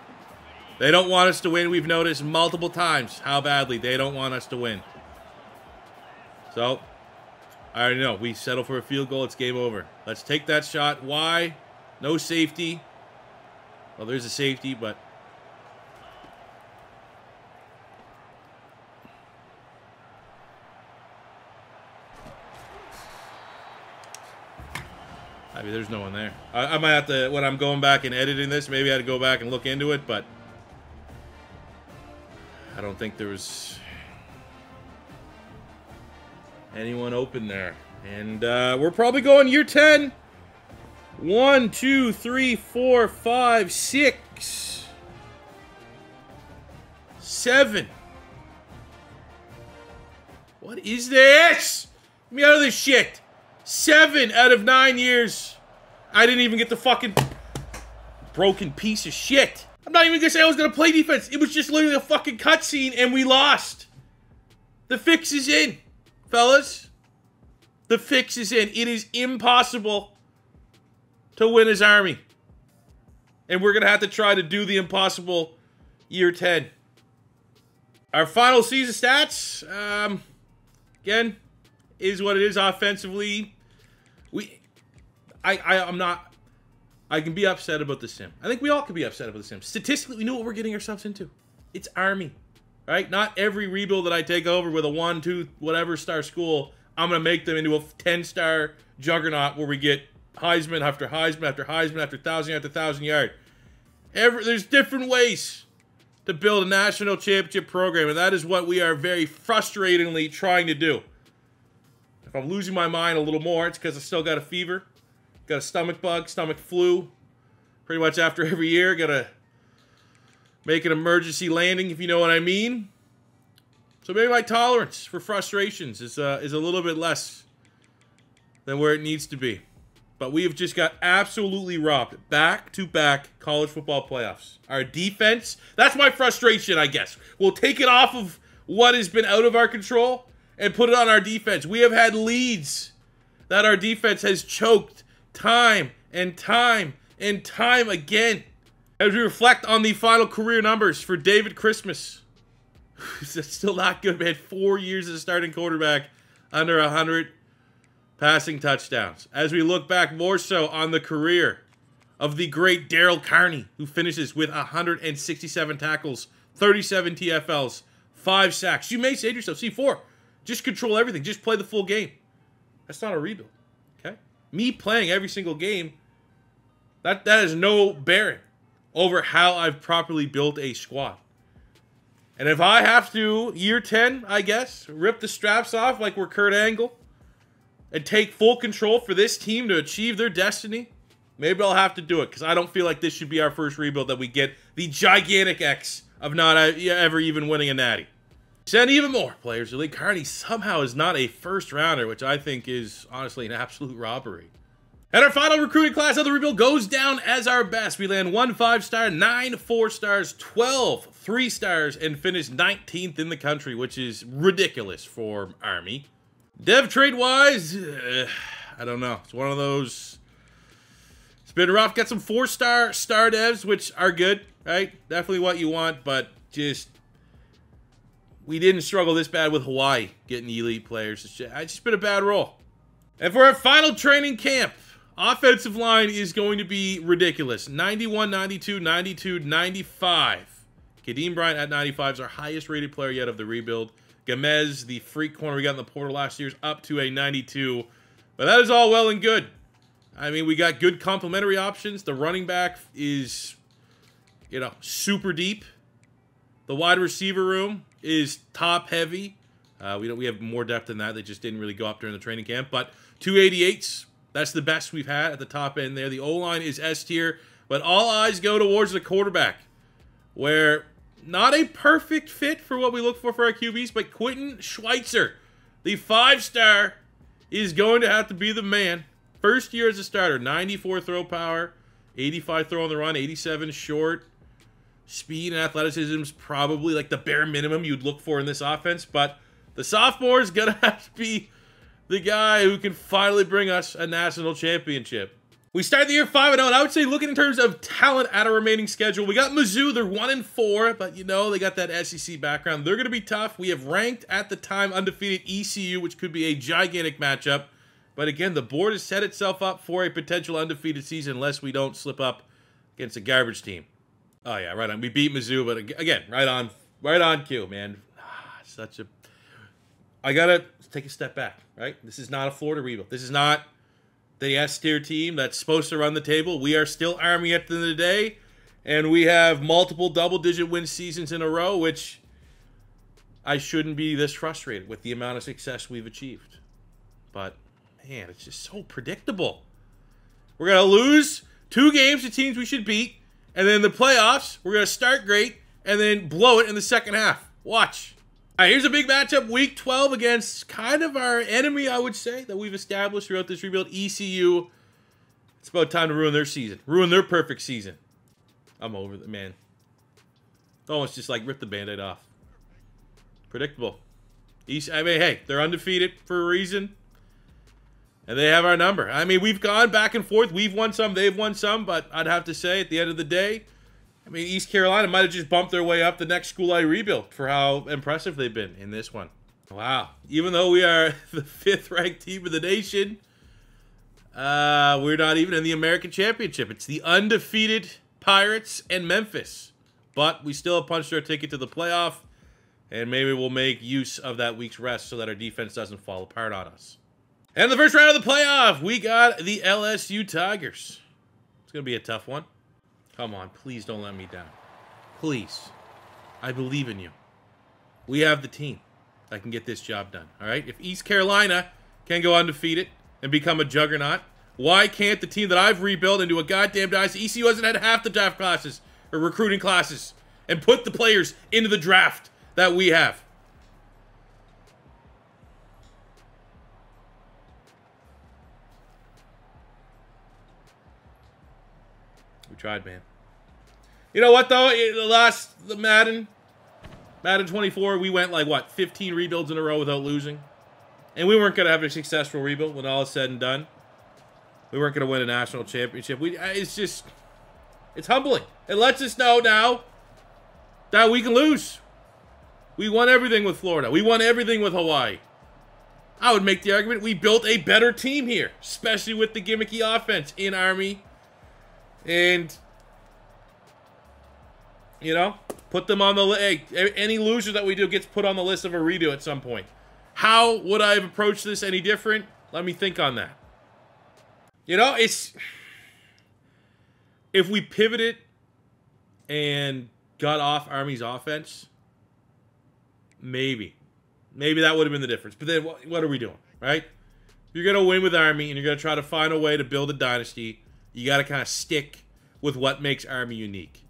They don't want us to win. We've noticed multiple times how badly they don't want us to win. So, I already know. We settle for a field goal. It's game over. Let's take that shot. Why? No safety. Well, there's a safety, but... I mean, there's no one there. I might have to, when I'm going back and editing this, maybe I had to go back and look into it, but I don't think there was anyone open there. And we're probably going year 10. 1, 2, 3, 4, 5, 6, 7. What is this? Get me out of this shit. 7 out of 9 years. I didn't even get the fucking broken piece of shit. I'm not even gonna say I was gonna play defense. It was just literally a fucking cutscene and we lost. The fix is in, fellas. The fix is in. It is impossible to win as Army. And we're gonna have to try to do the impossible year 10. Our final season stats, again, is what it is offensively. I can be upset about the sim. I think we all can be upset about the sim. Statistically, we know what we're getting ourselves into. It's Army, right? Not every rebuild that I take over with a 1, 2, whatever star school, I'm going to make them into a 10-star juggernaut where we get Heisman after Heisman after Heisman after 1,000 yard. There's different ways to build a national championship program, and that is what we are very frustratingly trying to do. If I'm losing my mind a little more, it's because I still got a fever. Got a stomach bug, stomach flu. Pretty much after every year, gotta make an emergency landing, if you know what I mean. So maybe my tolerance for frustrations is a little bit less than where it needs to be. But we have just got absolutely robbed. Back-to-back college football playoffs. Our defense, that's my frustration, I guess. We'll take it off of what has been out of our control and put it on our defense. We have had leads that our defense has choked time and time and time again. As we reflect on the final career numbers for David Christmas, it's still not good, man. 4 years as a starting quarterback, under 100 passing touchdowns. As we look back more so on the career of the great Daryl Carney, who finishes with 167 tackles, 37 TFLs, 5 sacks. You may say to yourself, C4, just control everything. Just play the full game. That's not a rebuild, okay? Me playing every single game, that has no bearing over how I've properly built a squad. And if I have to, year 10, I guess, rip the straps off like we're Kurt Angle and take full control for this team to achieve their destiny, maybe I'll have to do it, because I don't feel like this should be our first rebuild that we get the gigantic X of not ever even winning a natty. Send even more players to League. Carney somehow is not a first rounder, which I think is honestly an absolute robbery. And our final recruiting class of the rebuild goes down as our best. We land 1 5-star, 9 4-stars, 12 3-stars, and finish 19th in the country, which is ridiculous for Army. Dev trade-wise, I don't know. It's one of those. It's been rough. Got some 4-star devs, which are good, right? Definitely what you want, but just we didn't struggle this bad with Hawaii getting the elite players. It's just been a bad roll. And for our final training camp, offensive line is going to be ridiculous. 91, 92, 92, 95. Kadeem Bryant at 95 is our highest rated player yet of the rebuild. Gamez, the freak corner we got in the portal last year, is up to a 92. But that is all well and good. I mean, we got good complementary options. The running back is, you know, super deep. The wide receiver room is top heavy. We have more depth than that. They just didn't really go up during the training camp. But 288s, that's the best we've had at the top end there. The O-line is S tier, but all eyes go towards the quarterback, where not a perfect fit for what we look for our QBs, but Quentin Schweitzer, the 5-star, is going to have to be the man. First year as a starter, 94 throw power, 85 throw on the run, 87 short. Speed and athleticism is probably like the bare minimum you'd look for in this offense, but the sophomore is going to have to be the guy who can finally bring us a national championship. We start the year 5-0, and I would say looking in terms of talent at our remaining schedule, we got Mizzou. They're 1-4, but you know they got that SEC background. They're going to be tough. We have ranked at the time undefeated ECU, which could be a gigantic matchup. But again, the board has set itself up for a potential undefeated season unless we don't slip up against a garbage team. Oh yeah, right on. We beat Mizzou, but again, right on cue, man. Such a. I gotta take a step back, right? This is not a Florida rebuild. This is not the S-tier team that's supposed to run the table. We are still Army at the end of the day, and we have multiple double-digit win seasons in a row, which I shouldn't be this frustrated with the amount of success we've achieved. But man, it's just so predictable. We're gonna lose 2 games to teams we should beat. And then in the playoffs, we're going to start great and then blow it in the second half. Watch. All right, here's a big matchup, Week 12 against kind of our enemy, I would say, that we've established throughout this rebuild, ECU. It's about time to ruin their season. Ruin their perfect season. I'm over it, man. Almost just like rip the Band-Aid off. Predictable. I mean, hey, they're undefeated for a reason. And they have our number. I mean, we've gone back and forth. We've won some, they've won some. But I'd have to say, at the end of the day, I mean, East Carolina might have just bumped their way up the next school I rebuilt for how impressive they've been in this one. Wow. Even though we are the 5th-ranked team of the nation, we're not even in the American Championship. It's the undefeated Pirates and Memphis. But we still have punched our ticket to the playoff. And maybe we'll make use of that week's rest so that our defense doesn't fall apart on us. And the first round of the playoff, we got the LSU Tigers. It's going to be a tough one. Come on, please don't let me down. Please. I believe in you. We have the team that can get this job done, all right? If East Carolina can go undefeated and become a juggernaut, why can't the team that I've rebuilt into a goddamn dynasty? ECU hasn't had half the draft classes or recruiting classes and put the players into the draft that we have. We tried, man. You know what, though? The Madden 24, we went like, what, 15 rebuilds in a row without losing? And we weren't going to have a successful rebuild when all is said and done. We weren't going to win a national championship. It's humbling. It lets us know now that we can lose. We won everything with Florida. We won everything with Hawaii. I would make the argument we built a better team here, especially with the gimmicky offense in Army. And, you know, put them on the list. Hey, any loser that we do gets put on the list of a redo at some point. How would I have approached this any different? Let me think on that. You know, it's... If we pivoted and got off Army's offense, maybe. Maybe that would have been the difference. But then what are we doing, right? You're going to win with Army, and you're going to try to find a way to build a dynasty. You got to kind of stick with what makes Army unique.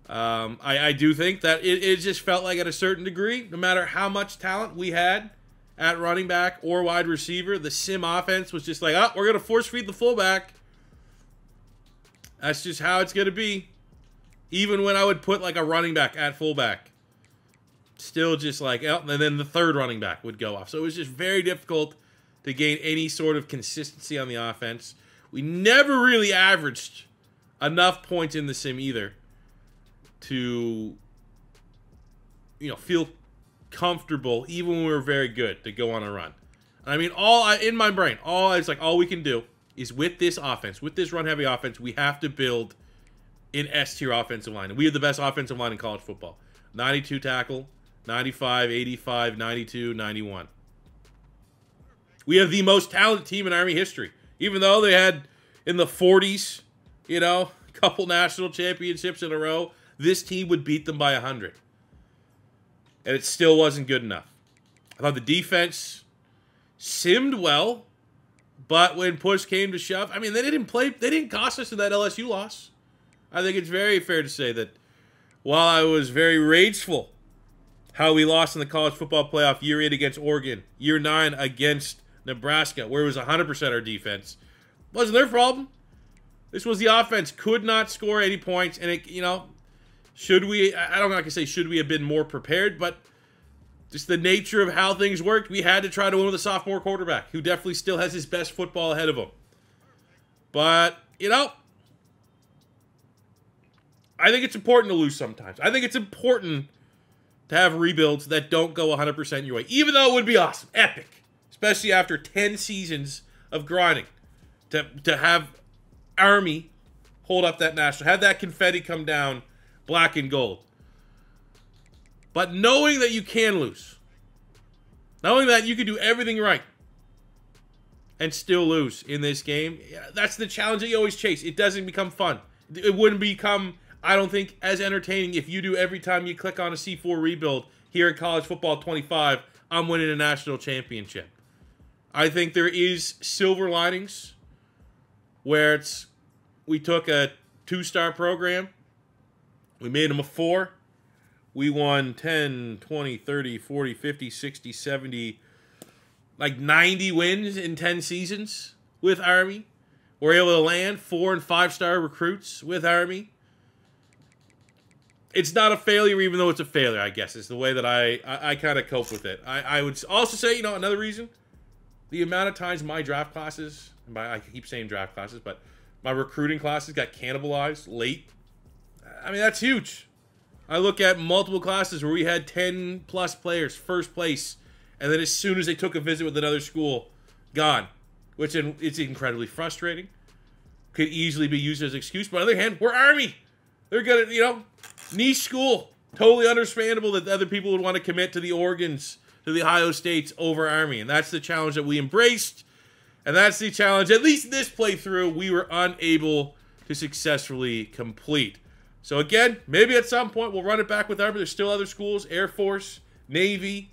I do think that it just felt like at a certain degree, no matter how much talent we had at running back or wide receiver, the sim offense was just like, oh, we're going to force feed the fullback. That's just how it's going to be. Even when I would put like a running back at fullback. Still just like, oh, and then the third running back would go off. So it was just very difficult to gain any sort of consistency on the offense. We never really averaged enough points in the sim either to, you know, feel comfortable even when we were very good to go on a run. I mean, in my brain, all we can do is with this offense, with this run-heavy offense, we have to build an S-tier offensive line. And we have the best offensive line in college football. 92 tackle, 95, 85, 92, 91. We have the most talented team in Army history. Even though they had, in the 40s, you know, a couple national championships in a row, this team would beat them by 100. and it still wasn't good enough. I thought the defense simmed well, but when push came to shove, I mean, they didn't cost us in that LSU loss. I think it's very fair to say that while I was very rageful how we lost in the college football playoff year 8 against Oregon, year 9 against Nebraska, where it was 100% our defense, wasn't their problem. This was the offense. Could not score any points, and it, you know, should we, I don't like to say should we have been more prepared, but just the nature of how things worked, we had to try to win with a sophomore quarterback who definitely still has his best football ahead of him. But, you know, I think it's important to lose sometimes. I think it's important to have rebuilds that don't go 100% your way, even though it would be awesome, epic, especially after 10 seasons of grinding, to have Army hold up that national, have that confetti come down black and gold. But knowing that you can lose, knowing that you can do everything right and still lose in this game, that's the challenge that you always chase. It doesn't become fun. It wouldn't become, I don't think, as entertaining if you do every time you click on a C4 rebuild here in College Football 25, I'm winning a national championship. I think there is silver linings where we took a 2-star program, we made them a 4, we won 10, 20, 30, 40, 50, 60, 70, like 90 wins in 10 seasons with Army. We're able to land 4- and 5-star recruits with Army. It's not a failure, even though it's a failure, I guess, is the way that I kind of cope with it. I would also say, you know, another reason, the amount of times my draft classes, I keep saying draft classes, but my recruiting classes got cannibalized late. I mean, that's huge. I look at multiple classes where we had 10-plus players, first place, and then as soon as they took a visit with another school, gone. Which it's incredibly frustrating. Could easily be used as an excuse. But on the other hand, we're Army. They're going to, you know, niche school. Totally understandable that other people would want to commit to the Oregons, to the Ohio States over Army. And that's the challenge that we embraced. And that's the challenge, at least this playthrough, we were unable to successfully complete. So again, maybe at some point we'll run it back with Army. There's still other schools, Air Force, Navy.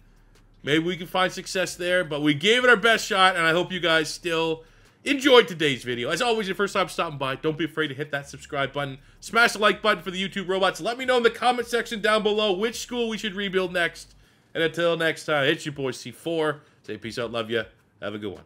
Maybe we can find success there. But we gave it our best shot, and I hope you guys still enjoyed today's video. As always, your first time stopping by, don't be afraid to hit that subscribe button. Smash the like button for the YouTube robots. Let me know in the comment section down below which school we should rebuild next. And until next time, it's your boy C4. Say peace out, love ya. Have a good one.